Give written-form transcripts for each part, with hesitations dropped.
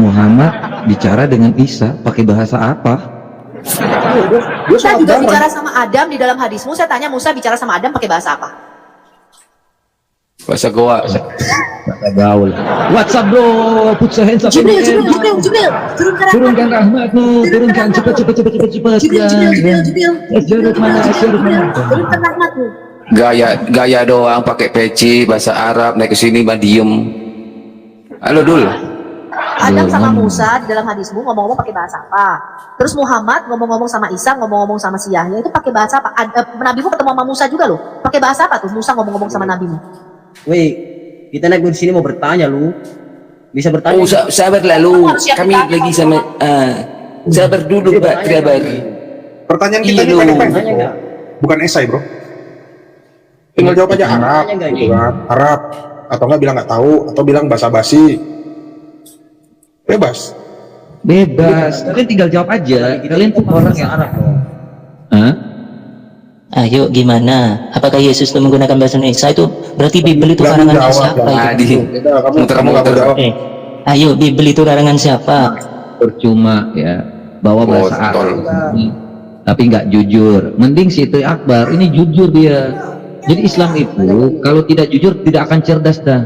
Muhammad bicara dengan Isa pakai bahasa apa? Musa juga bicara sama Adam di dalam hadismu. Saya tanya, Musa bicara sama Adam pakai bahasa apa? Bahasa Goa. Bahasa gaul. WhatsApp bro, put your hands up. Jibril, turunkan rahmatmu, turunkan cepat. Turunkan rahmatmu. Gaya doang, pakai peci, bahasa Arab, naik ke sini mah diem. Halo Dul. Adam sama Musa di dalam hadismu ngomong-ngomong pakai bahasa apa? Terus Muhammad ngomong-ngomong sama Isa, ngomong-ngomong sama si Yahya, itu pakai bahasa apa? Nabimu ketemu sama Musa juga loh. Pakai bahasa apa tuh Musa ngomong-ngomong sama nabimu? Woi, kita naik di sini mau bertanya lu. Bisa bertanya. Oh, sabar lalu. Kami lagi sama sabar dulu, Pak. Sabar. Pertanyaan kita ini pendek-pendek, bukan esai, bro. Tinggal jawab aja Arab, gitu kan? Arab, atau enggak bilang nggak tahu, atau bilang basa-basi. Bebas. Kalian tinggal jawab aja. Kalian tuh orang yang Arab loh. Hah? Ayo gimana? Apakah Yesus itu menggunakan bahasa Indonesia? Itu berarti Bible itu karangan siapa itu? Muter-muter. Ayo Bible itu karangan siapa? Percuma ya bawa bahasa Arab tapi nggak jujur. Mending si itu Akbar ini jujur dia. Jadi Islam itu kalau tidak jujur tidak akan cerdas dah.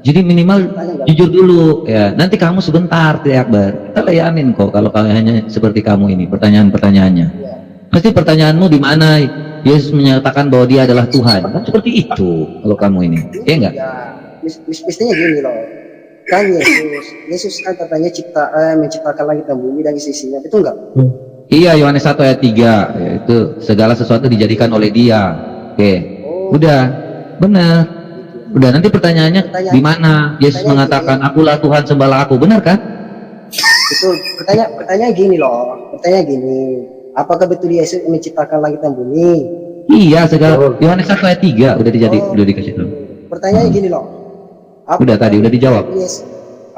Jadi minimal jujur dulu ya. Nanti kamu sebentar Tri Akbar. Kita layanin kok kalau kalian hanya seperti kamu ini pertanyaan-pertanyaannya. Pasti pertanyaanmu di mana Yesus menyatakan bahwa dia adalah Tuhan. Kan seperti itu kalau kamu ini. Ya enggak? Mestinya gini loh. Kan Yesus kan katanya menciptakan langit dan bumi dan isi-isinya. Betul enggak? Iya, Yohanes 1 ayat 3 yaitu segala sesuatu dijadikan oleh dia. Oke. Udah. Benar. Udah, nanti pertanyaannya di mana Yesus mengatakan akulah Tuhan sembahlah aku. Benar kan? Betul. Pertanyaan gini loh. Pertanyaan gini. Apakah betul Yesus menciptakan langit dan bumi? Iya, segala Yohanes 1 ayat 3 udah dikasih tahu. Pertanyaannya gini loh. Udah tadi udah dijawab.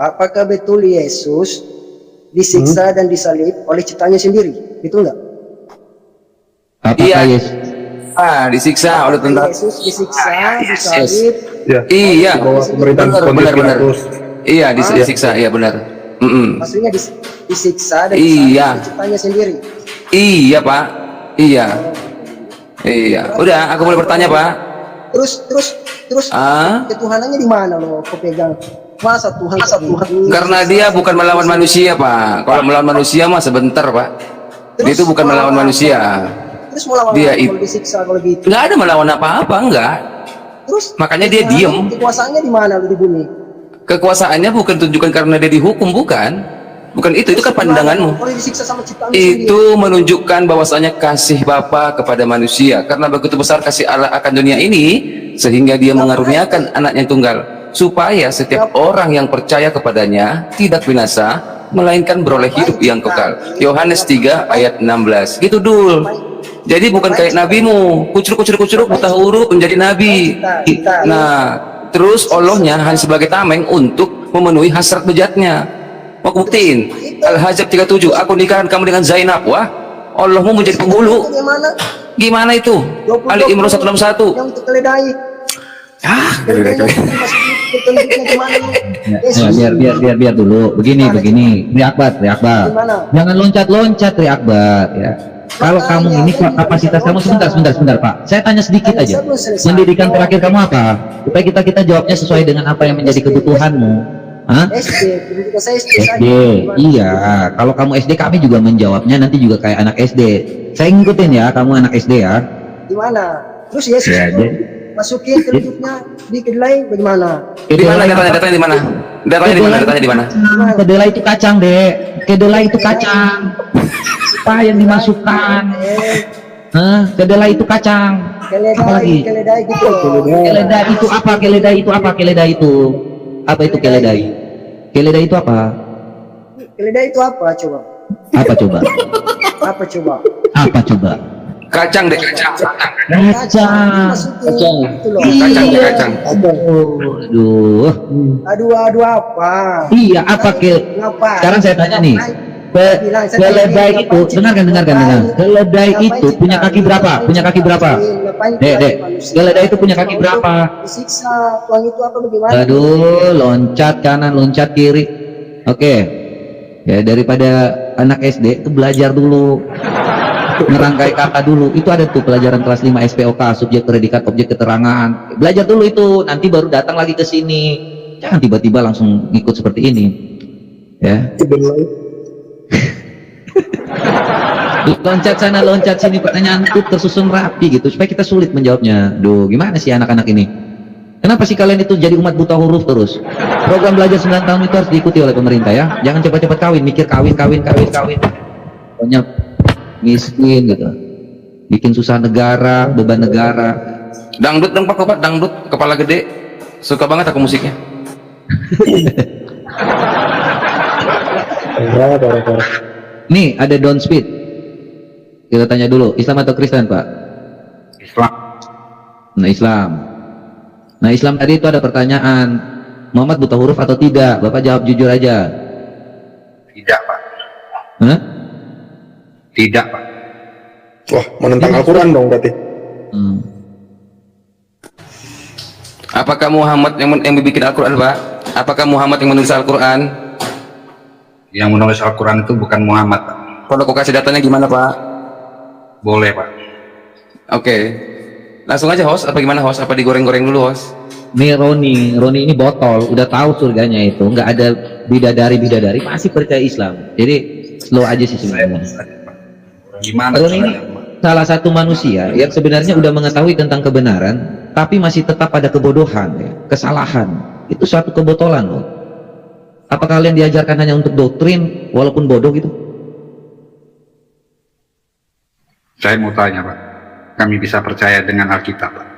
Apakah betul Yesus disiksa dan disalib oleh ciptaannya sendiri? Betul nggak? Apakah Yesus? Disiksa oleh tentara. Yesus disiksa, disalib. Iya. Benar. Iya, disiksa, iya benar. Maksudnya disiksa dan disalib oleh ciptaannya sendiri. Iya Pak, iya. Udah, aku boleh bertanya Pak. Terus ketuhanannya di mana lo? Kau pegang masa Tuhan? Karena dia bukan melawan manusia Pak. Kalau melawan manusia mah sebentar Pak. Dia itu bukan melawan manusia. Terus melawan dia kalau disiksa kalau gitu? Nggak ada melawan apa-apa, enggak. Terus makanya dia diem. Kekuasaannya di mana lo di bumi? Kekuasaannya bukan tunjukkan karena dia dihukum, bukan. Bukan itu kan pandanganmu. Itu menunjukkan bahwasanya kasih Bapa kepada manusia. Karena begitu besar kasih Allah akan dunia ini, sehingga dia mengaruniakan anaknya yang tunggal, supaya setiap orang yang percaya kepadanya tidak binasa, melainkan beroleh hidup yang kekal. Yohanes 3 ayat 16. Gitu Dul. Jadi bukan kayak nabimu, kucuruk buta huruf menjadi nabi. Nah, terus Allahnya hanya sebagai tameng untuk memenuhi hasrat bejatnya. Mau buktiin Al-Hajjab 37, aku nikahkan kamu dengan Zainab. Wah, Allahmu menjadi penghulu. Gimana itu? Ali Imran 161. Yang keledai. Biar dulu. Begini. Tri Akbar. Jangan loncat-loncat Tri Akbar ya. Kalau kamu ini kapasitas kamu sebentar Pak. Saya tanya sedikit aja. Pendidikan terakhir kamu apa? Supaya kita jawabnya sesuai dengan apa yang menjadi kebutuhanmu. Hah? SD. Iya, kalau kamu SD kami juga menjawabnya nanti juga kayak anak SD. Saya ngikutin ya, kamu anak SD ya. Gimana? Terus Yesus masukin ke hidupnya di kedelai bagaimana? Di mana datanya di mana? Datanya di mana? Kedelai itu kacang, Dek. Kedelai itu kacang. Apa yang dimasukkan? Kedelai itu kacang. Apalagi? Keledai gitu. Keledai itu apa? Apa itu keledai? Keledai itu apa? Keledai itu apa coba? Apa coba? Kacang deh. Kacang. Aduh apa? Iya apa Sekarang saya tanya nih. Keledai itu, dengarkan. Keledai itu punya kaki berapa? Dek. Keledai itu punya kaki berapa? Disiksa, tuang itu apa bagaimana? Aduh, loncat kanan, loncat kiri. Oke. Ya, daripada anak SD itu belajar dulu, ngerangkai kata dulu. Itu ada tuh pelajaran kelas 5 SPOK, subjek predikat objek keterangan. Belajar dulu itu, nanti baru datang lagi ke sini. Jangan tiba-tiba langsung ngikut seperti ini. Ya. Loncat sana loncat sini, pertanyaan itu tersusun rapi gitu supaya kita sulit menjawabnya. Duh, gimana sih anak-anak ini? Kenapa sih kalian itu jadi umat buta huruf terus? Program belajar 9 tahun itu harus diikuti oleh pemerintah ya. Jangan cepat-cepat kawin, mikir kawin. Pokoknya miskin gitu. Bikin susah negara, beban negara. Dangdut dong Pak Kobat, dangdut kepala gede. Suka banget aku musiknya. Nih ada Don Speed. Kita tanya dulu, Islam atau Kristen Pak? Islam. Nah Islam tadi itu ada pertanyaan, Muhammad buta huruf atau tidak? Bapak jawab jujur aja. Tidak, Pak. Hah? Tidak, Pak. Wah, menentang Al-Quran dong berarti. Apakah Muhammad yang bikin Al-Quran Pak? Apakah Muhammad yang menulis Al-Quran? Yang menulis Al-Quran itu bukan Muhammad, Pak. Kalau aku kasih datanya gimana Pak? Boleh, Pak. Oke. Langsung aja host, apa gimana host? Apa digoreng-goreng dulu host? Nih Roni ini botol, udah tahu surganya itu, nggak ada bidadari masih percaya Islam. Jadi slow aja sih sebenarnya. Gimana? Roni ini salah satu manusia yang sebenarnya udah mengetahui tentang kebenaran, tapi masih tetap ada kebodohan, ya, kesalahan. Itu suatu kebotolan loh. Apa kalian diajarkan hanya untuk doktrin walaupun bodoh gitu? Saya mau tanya, Pak. Kami bisa percaya dengan Alkitab, Pak?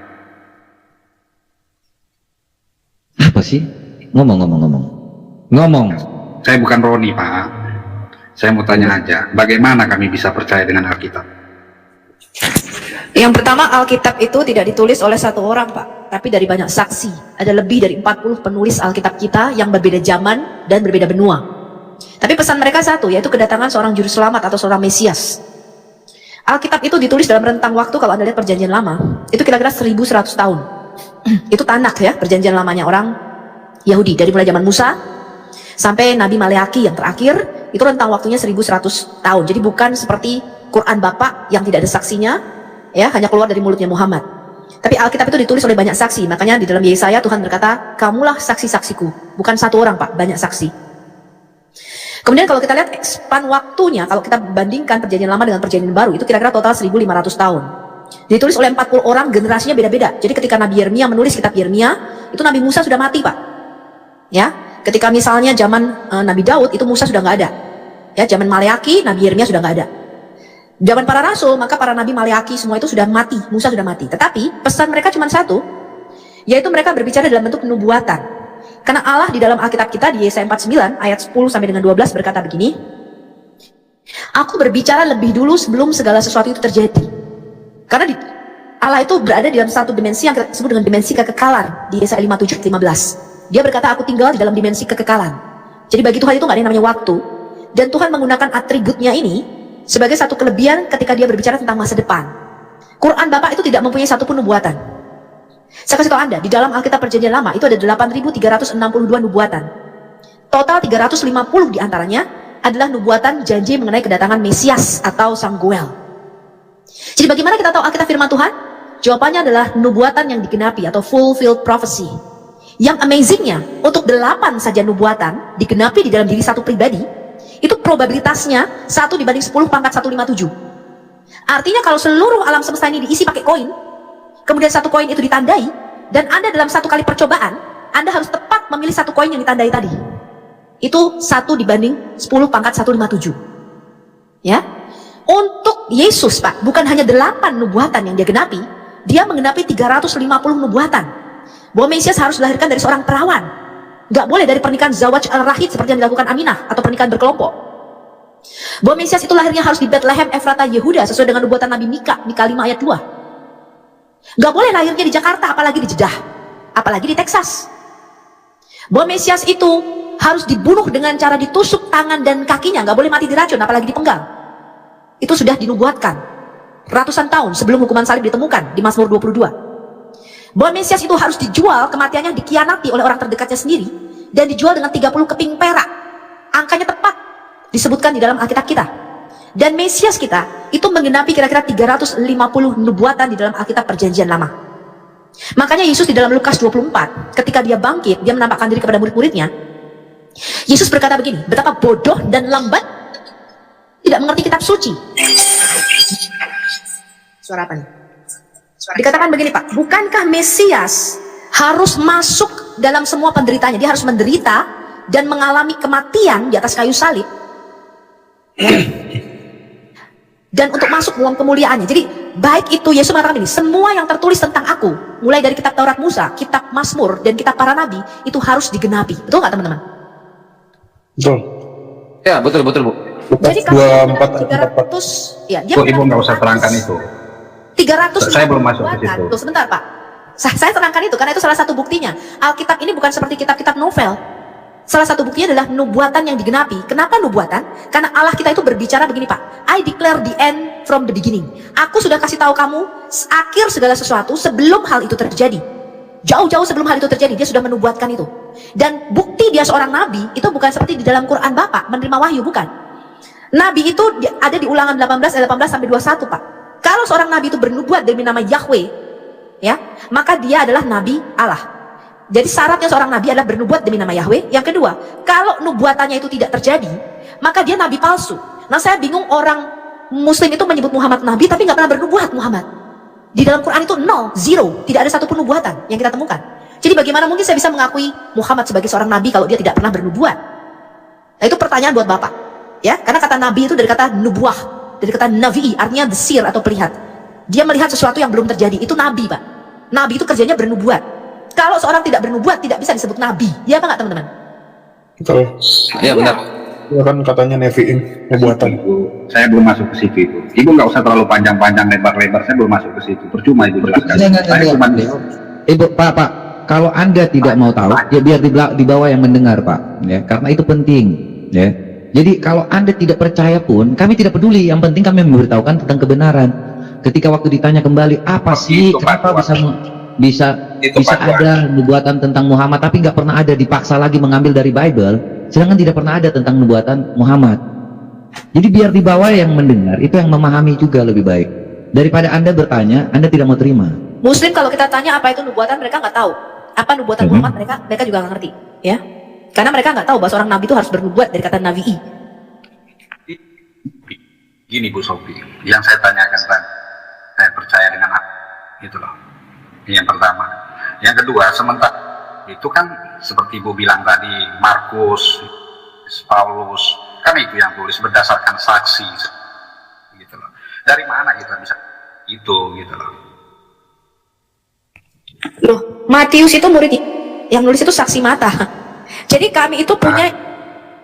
Apa sih? Ngomong. Saya bukan Roni, Pak. Saya mau tanya aja, bagaimana kami bisa percaya dengan Alkitab? Yang pertama, Alkitab itu tidak ditulis oleh satu orang, Pak, tapi dari banyak saksi. Ada lebih dari 40 penulis Alkitab kita yang berbeda zaman dan berbeda benua. Tapi pesan mereka satu, yaitu kedatangan seorang juru selamat atau seorang Mesias. Alkitab itu ditulis dalam rentang waktu, kalau Anda lihat perjanjian lama, itu kira-kira 1100 tahun. Itu Tanakh ya, perjanjian lamanya orang Yahudi. Dari mulai zaman Musa sampai Nabi Maleaki yang terakhir, itu rentang waktunya 1100 tahun. Jadi bukan seperti Quran Bapak yang tidak ada saksinya, ya, hanya keluar dari mulutnya Muhammad. Tapi Alkitab itu ditulis oleh banyak saksi. Makanya di dalam Yesaya Tuhan berkata, kamulah saksi-saksiku. Bukan satu orang Pak, banyak saksi. Kemudian kalau kita lihat span waktunya, kalau kita bandingkan perjanjian lama dengan perjanjian baru, itu kira-kira total 1500 tahun. Ditulis oleh 40 orang, generasinya beda-beda. Jadi ketika Nabi Yeremia menulis kitab Yeremia, itu Nabi Musa sudah mati Pak. Ya, ketika misalnya zaman Nabi Daud, itu Musa sudah nggak ada. Ya, zaman Maleaki, Nabi Yeremia sudah nggak ada. Zaman para rasul, maka para nabi Maleaki semua itu sudah mati, Musa sudah mati. Tetapi pesan mereka cuma satu, yaitu mereka berbicara dalam bentuk nubuatan. Karena Allah di dalam Alkitab kita di Yesaya 49 ayat 10 sampai dengan 12 berkata begini, aku berbicara lebih dulu sebelum segala sesuatu itu terjadi. Karena Allah itu berada di dalam satu dimensi yang kita sebut dengan dimensi kekekalan di Yesaya 57:15. Dia berkata aku tinggal di dalam dimensi kekekalan. Jadi bagi Tuhan itu nggak ada yang namanya waktu, dan Tuhan menggunakan atributnya ini sebagai satu kelebihan ketika dia berbicara tentang masa depan. Quran Bapak itu tidak mempunyai satupun nubuatan. Saya kasih tahu Anda, di dalam Alkitab Perjanjian Lama itu ada 8.362 nubuatan. Total 350 diantaranya adalah nubuatan janji mengenai kedatangan Mesias atau Sang Goel. Jadi bagaimana kita tahu Alkitab firman Tuhan? Jawabannya adalah nubuatan yang digenapi atau fulfilled prophecy. Yang amazingnya, untuk 8 saja nubuatan digenapi di dalam diri satu pribadi, itu probabilitasnya 1 dibanding 10 pangkat 157. Artinya kalau seluruh alam semesta ini diisi pakai koin, kemudian satu koin itu ditandai, dan Anda dalam satu kali percobaan, Anda harus tepat memilih satu koin yang ditandai tadi. Itu 1 dibanding 10 pangkat 157. Ya, untuk Yesus Pak, bukan hanya 8 nubuatan yang dia genapi, dia menggenapi 350 nubuatan. Bahwa Mesias harus dilahirkan dari seorang perawan. Nggak boleh dari pernikahan Zawaj al-Rahid seperti yang dilakukan Aminah, atau pernikahan berkelompok. Bahwa Mesias itu lahirnya harus di Bethlehem, Efrata, Yehuda, sesuai dengan nubuatan Nabi Mika 5 ayat 2. Gak boleh lahirnya di Jakarta, apalagi di Jeddah, apalagi di Texas. Bahwa Mesias itu harus dibunuh dengan cara ditusuk tangan dan kakinya, gak boleh mati diracun, apalagi dipenggal. Itu sudah dinubuatkan ratusan tahun sebelum hukuman salib ditemukan di Mazmur 22. Bahwa Mesias itu harus dijual, kematiannya dikhianati oleh orang terdekatnya sendiri, dan dijual dengan 30 keping perak. Angkanya tepat, disebutkan di dalam Alkitab kita. Dan Mesias kita itu menggenapi kira-kira 350 nubuatan di dalam Alkitab Perjanjian Lama. Makanya Yesus di dalam Lukas 24, ketika dia bangkit, dia menampakkan diri kepada murid-muridnya. Yesus berkata begini, betapa bodoh dan lambat tidak mengerti kitab suci. Suara apa nih? Dikatakan begini Pak, bukankah Mesias harus masuk dalam semua penderitaannya? Dia harus menderita dan mengalami kematian di atas kayu salib. Dan untuk masuk dalam kemuliaannya. Jadi baik itu Yesus mengatakan ini, semua yang tertulis tentang aku, mulai dari kitab Taurat Musa, kitab Mazmur, dan kitab para nabi, itu harus digenapi. Betul nggak teman-teman? Betul. Ya, betul Bu. Jadi kalau 300, ya, dia Ibu nggak usah terangkan itu. 300. Saya belum masuk ke situ. Tuh, sebentar Pak. Saya terangkan itu karena itu salah satu buktinya. Alkitab ini bukan seperti kitab-kitab novel. Salah satu buktinya adalah nubuatan yang digenapi. Kenapa nubuatan? Karena Allah kita itu berbicara begini Pak, I declare the end from the beginning. Aku sudah kasih tahu kamu akhir segala sesuatu sebelum hal itu terjadi. Jauh-jauh sebelum hal itu terjadi, dia sudah menubuatkan itu. Dan bukti dia seorang nabi itu bukan seperti di dalam Quran Bapak menerima wahyu, bukan. Nabi itu ada di Ulangan 18 ayat 18 sampai 21 Pak. Kalau seorang nabi itu bernubuat demi nama Yahweh, ya, maka dia adalah nabi Allah. Jadi syaratnya seorang nabi adalah bernubuat demi nama Yahweh. Yang kedua, kalau nubuatannya itu tidak terjadi, maka dia nabi palsu. Nah, saya bingung orang Muslim itu menyebut Muhammad nabi tapi nggak pernah bernubuat Muhammad. Di dalam Quran itu zero, tidak ada satupun nubuatan yang kita temukan. Jadi bagaimana mungkin saya bisa mengakui Muhammad sebagai seorang nabi kalau dia tidak pernah bernubuat? Nah, itu pertanyaan buat Bapak, ya, karena kata nabi itu dari kata nubuah, dari kata navi, artinya desir atau perlihat. Dia melihat sesuatu yang belum terjadi, itu nabi Pak. Nabi itu kerjanya bernubuat. Kalau seorang tidak bernubuat tidak bisa disebut nabi. Ya apa nggak teman-teman? Betul. Ya benar. Ya kan katanya neviin nubuatan. Saya belum masuk ke situ itu. Ibu nggak usah terlalu panjang-panjang, lebar-lebar. Saya belum masuk ke situ. Percuma Ibu jelaskan. Saya cuma Ibu, Pak, kalau Anda tidak mau tahu, ya biar di bawah yang mendengar, Pak. Ya, karena itu penting. Ya. Jadi kalau Anda tidak percaya pun, kami tidak peduli. Yang penting kami memberitahukan tentang kebenaran. Ketika waktu ditanya kembali, apa sih, kenapa bisa ada nubuatan tentang Muhammad tapi nggak pernah ada, dipaksa lagi mengambil dari Bible, sedangkan tidak pernah ada tentang nubuatan Muhammad. Jadi biar di bawah yang mendengar itu yang memahami juga lebih baik daripada Anda bertanya Anda tidak mau terima. Muslim kalau kita tanya apa itu nubuatan, mereka nggak tahu apa nubuatan Muhammad, mereka juga nggak ngerti, ya, karena mereka nggak tahu bahwa seorang nabi itu harus bernubuat dari kata navi. Gini Bu Sofi, yang saya tanyakan tadi, saya percaya dengan apa itu loh. Yang pertama. Yang kedua, sementara itu kan seperti Ibu bilang tadi, Markus, Paulus, kan itu yang tulis berdasarkan saksi gitu loh. Dari mana kita bisa itu gitu loh. Loh, Matius itu murid yang nulis itu saksi mata. Jadi kami itu punya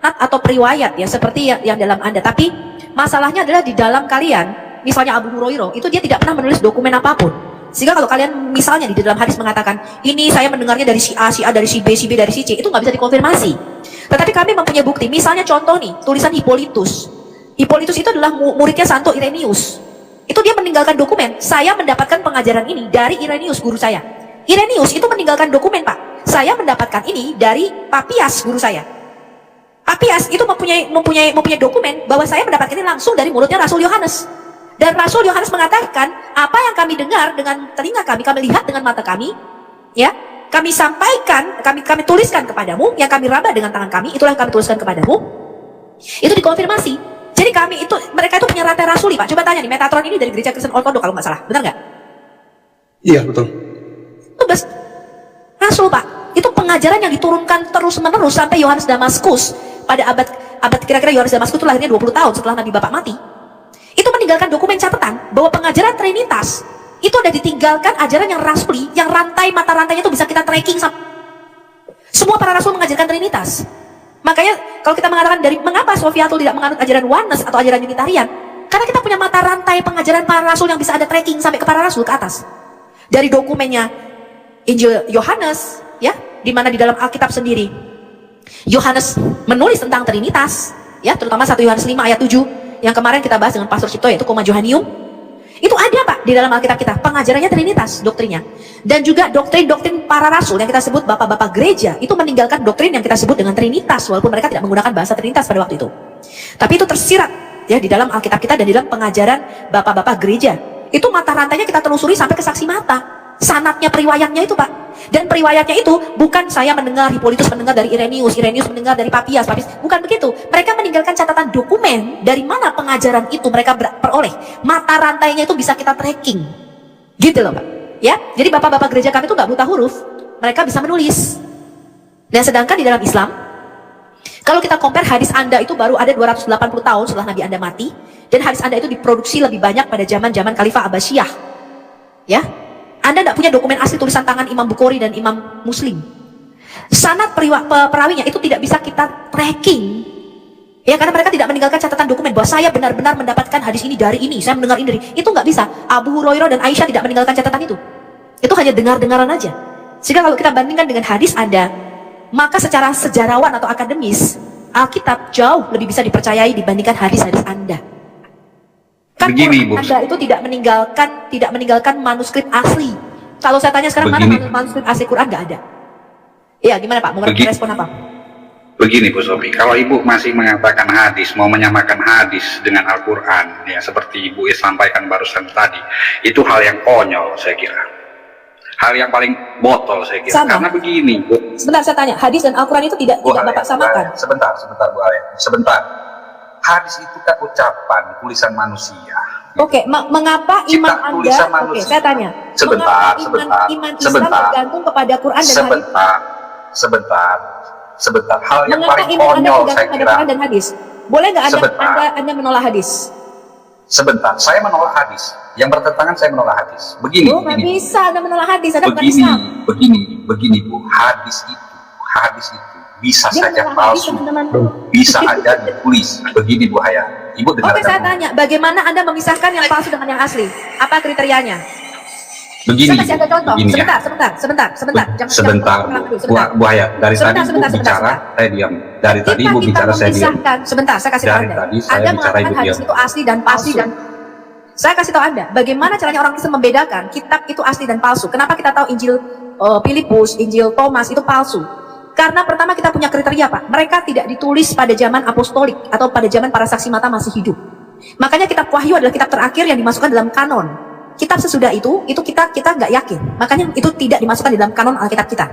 atau periwayat ya seperti yang dalam Anda, tapi masalahnya adalah di dalam kalian, misalnya Abu Hurairah itu dia tidak pernah menulis dokumen apapun. Sehingga kalau kalian misalnya di dalam hadis mengatakan ini saya mendengarnya dari si A, dari si B, dari si C, itu nggak bisa dikonfirmasi. Tetapi kami mempunyai bukti. Misalnya contoh nih, tulisan Hippolytus. Hippolytus itu adalah muridnya Santo Irenaeus. Itu dia meninggalkan dokumen. Saya mendapatkan pengajaran ini dari Irenaeus, guru saya. Irenaeus itu meninggalkan dokumen Pak. Saya mendapatkan ini dari Papias, guru saya. Papias itu mempunyai dokumen bahwa saya mendapatkan ini langsung dari mulutnya Rasul Yohanes. Dan Rasul Yohanes mengatakan, apa yang kami dengar dengan telinga kami lihat dengan mata kami, ya, kami sampaikan, kami tuliskan kepadamu, yang kami raba dengan tangan kami, itulah yang kami tuliskan kepadamu. Itu dikonfirmasi. Jadi mereka itu punya rantai rasuli Pak. Coba tanya nih, Metatron ini dari gereja Kristen Ortodok kalau nggak salah, benar nggak? Iya betul. Itu Rasul Pak. Itu pengajaran yang diturunkan terus menerus sampai Yohanes Damaskus pada abad kira-kira Yohanes Damaskus itu lahirnya 20 tahun setelah Nabi Bapak mati. Itu meninggalkan dokumen catatan bahwa pengajaran Trinitas itu ada ditinggalkan ajaran yang rasuli, yang mata rantainya itu bisa kita tracking. Semua para rasul mengajarkan Trinitas. Makanya kalau kita mengatakan mengapa Sofiatul tidak menganut ajaran Oneness atau ajaran Unitarian, karena kita punya mata rantai pengajaran para rasul yang bisa ada tracking sampai ke para rasul ke atas. Dari dokumennya Injil Yohanes, ya, di mana di dalam Alkitab sendiri Yohanes menulis tentang Trinitas, ya, terutama 1 Yohanes 5 ayat 7 yang kemarin kita bahas dengan Pastor Cipto, yaitu Koma Johanium. Itu ada Pak di dalam Alkitab kita, pengajarannya Trinitas, doktrinnya. Dan juga doktrin-doktrin para rasul yang kita sebut bapak-bapak gereja, itu meninggalkan doktrin yang kita sebut dengan Trinitas, walaupun mereka tidak menggunakan bahasa Trinitas pada waktu itu. Tapi itu tersirat ya di dalam Alkitab kita dan di dalam pengajaran bapak-bapak gereja. Itu mata rantainya kita telusuri sampai ke saksi mata. Sanadnya periwayatnya itu, Pak. Dan periwayatnya itu bukan saya mendengar, Hippolytus mendengar dari Irenaeus, Irenaeus mendengar dari Papias, bukan begitu. Mereka meninggalkan catatan dokumen dari mana pengajaran itu mereka peroleh. Mata rantainya itu bisa kita tracking. Gitu loh, Pak. Ya, jadi bapak-bapak gereja kami itu nggak buta huruf. Mereka bisa menulis. Dan sedangkan di dalam Islam, kalau kita compare hadis Anda itu baru ada 280 tahun setelah Nabi Anda mati, dan hadis Anda itu diproduksi lebih banyak pada zaman-zaman Khalifah Abbasiyah. Ya, Anda tidak punya dokumen asli tulisan tangan Imam Bukhari dan Imam Muslim. Sanad perawinya itu tidak bisa kita tracking. Ya, karena mereka tidak meninggalkan catatan dokumen bahwa saya benar-benar mendapatkan hadis ini dari ini, saya mendengar ini dari itu, nggak bisa. Abu Hurairah dan Aisyah tidak meninggalkan catatan itu. Itu hanya dengar-dengaran aja. Sehingga kalau kita bandingkan dengan hadis Anda, maka secara sejarawan atau akademis, Alkitab jauh lebih bisa dipercayai dibandingkan hadis-hadis Anda. Kan Begini, Bu. Anda itu tidak meninggalkan manuskrip asli. Kalau saya tanya sekarang, Begini. mana manuskrip asli Quran? Nggak ada. Iya, gimana Pak? Mau merespon apa? Begini Bu Sofi, kalau Ibu masih mengatakan hadis, mau menyamakan hadis dengan Al-Quran, ya seperti Ibu sampaikan barusan tadi, itu hal yang konyol saya kira. Hal yang paling botol saya kira. Sama. Karena begini Bu. Sebentar saya tanya, hadis dan Al-Quran itu tidak Bapak samakan? Sebentar Bu Alia, sebentar. Hadis itu kan ucapan, tulisan manusia. Oke, mengapa iman Cipta Anda? tulisan Oke, manusia. saya tanya. Sebentar, mengapa iman Islam sebentar. bergantung kepada Quran dan hadis? Sebentar. Hal yang Mengapa paling iman Anda konyol bergantung saya pada kira. Quran dan hadis? Boleh nggak Sebentar. Anda menolak hadis? Sebentar, saya menolak hadis. Yang bertentangan saya menolak hadis. Begini, Oh, nggak begini. bisa Anda menolak hadis, Anda bukan Islam. Begini Bu, hadis itu bisa Dia saja menolak hadis, palsu, teman-teman. bisa aja ditulis. Begini Bu Haya, Ibu Oke, saya dengarkan. tanya, bagaimana Anda memisahkan yang palsu dengan yang asli? Apa kriterianya? Begini, Saya kasih ada contoh. begini ya. Sebentar. Sebentar, Bu Haya. Dari tadi Ibu bicara, saya diam. Dari tadi Ibu bicara, saya diam. Sebentar, saya kasih tahu Dari Anda. tadi saya Anda bicara, mengatakan Ibu hadis diam. itu asli dan palsu. Saya kasih tahu Anda, bagaimana caranya orang Kristen membedakan kitab itu asli dan palsu. Kenapa kita tahu Injil Filipus, Injil Thomas itu palsu? Karena pertama kita punya kriteria, Pak. Mereka tidak ditulis pada zaman apostolik atau pada zaman para saksi mata masih hidup. Makanya kitab Wahyu adalah kitab terakhir yang dimasukkan dalam kanon. Kitab sesudah itu kita nggak yakin. Makanya itu tidak dimasukkan di dalam kanon Alkitab kita.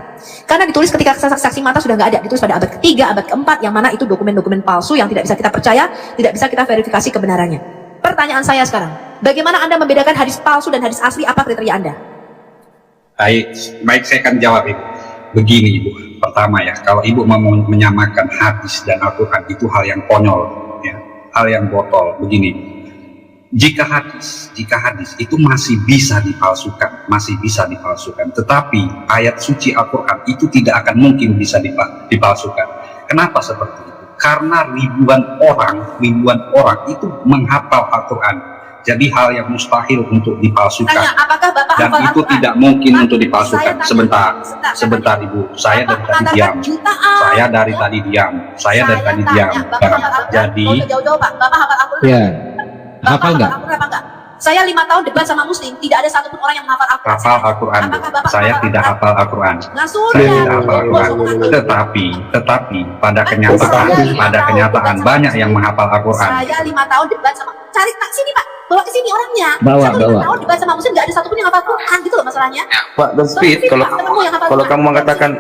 Karena ditulis ketika saksi mata sudah nggak ada. Ditulis pada abad ketiga, abad keempat, yang mana itu dokumen-dokumen palsu yang tidak bisa kita percaya, tidak bisa kita verifikasi kebenarannya. Pertanyaan saya sekarang, bagaimana Anda membedakan hadis palsu dan hadis asli? Apa kriteria Anda? Baik, saya akan jawab Ibu. Begini Ibu, pertama ya, kalau Ibu mau menyamakan hadis dan Al-Quran itu hal yang konyol, ya, hal yang botol. Begini, jika hadis itu masih bisa dipalsukan, tetapi ayat suci Al-Quran itu tidak akan mungkin bisa dipalsukan. Kenapa seperti itu? Karena ribuan orang itu menghafal Al-Quran. Jadi hal yang mustahil untuk dipalsukan. Tanya, apakah Bapak Dan hafal itu Al-Quran? tidak mungkin Pak, untuk dipalsukan. saya tanya, Sebentar Ibu, saya dari Bapak tadi mengatakan diam. jutaan. Saya dari tadi diam. Saya dari tadi diam. Bapak hafal Al-Quran? Jadi Nggak usah jauh-jauh, Pak. Bapak hafal Al-Quran? Ya, Bapak hafal nggak? Al-Quran apa enggak? Saya 5 tahun debat sama Muslim, tidak ada satupun orang yang menghafal Al-Quran. hafal Al-Quran. Apakah Bapak Saya hafal tidak Al-Quran? hafal Al-Quran. Nggak sudah. Saya tidak hafal Al-Quran. Tetapi pada kenyataan banyak yang menghafal Al-Quran. Saya 5 tahun debat sama, cari tak sini Pak, bawa ke sini orangnya. Bawa. 5 tahun debat sama Muslim, nggak ada satupun yang hafal Quran, gitu loh masalahnya. Pak dan Speed, kalau kamu mengatakan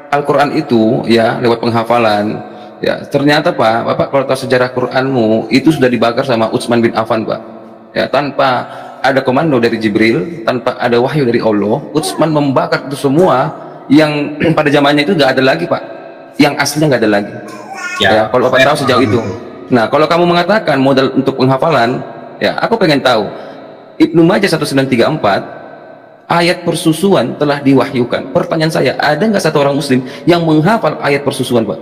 Al-Quran itu ya lewat penghafalan, ya ternyata Pak, Bapak kalau tahu sejarah Quranmu itu sudah dibakar sama Utsman bin Affan, Pak. Ya, tanpa ada komando dari Jibril, tanpa ada wahyu dari Allah, Utsman membakar itu semua yang pada zamannya itu nggak ada lagi, Pak. Yang aslinya nggak ada lagi. Ya, kalau Bapak tahu sejauh itu. Nah, kalau kamu mengatakan modal untuk penghafalan, ya aku pengen tahu. Ibnu Majah 1934 ayat persusuan telah diwahyukan. Pertanyaan saya, ada nggak satu orang Muslim yang menghafal ayat persusuan, Pak?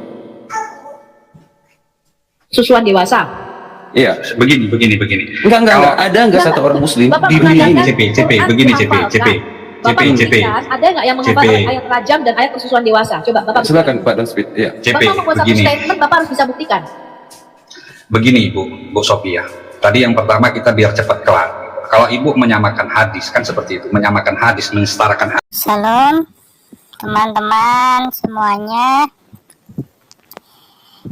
Susuan dewasa. Iya. Begini. Enggak. Ada nggak satu orang Muslim Bapak di dunia ini? mengatakan CP, Quran begini, dihafalkan. CP. Bapak memberikan, ada nggak yang menghafal CP. ayat rajam dan ayat persusuan dewasa? Coba Bapak Silakan Pak dan Speed. Iya. CP, Bapak membuat satu begini. statement, Bapak harus bisa buktikan. Begini Bu Sophia. Tadi yang pertama kita biar cepat kelar. Kalau Ibu menyamakan hadis kan seperti itu, menyamakan hadis, mensetarakan hadis. Salam teman-teman semuanya.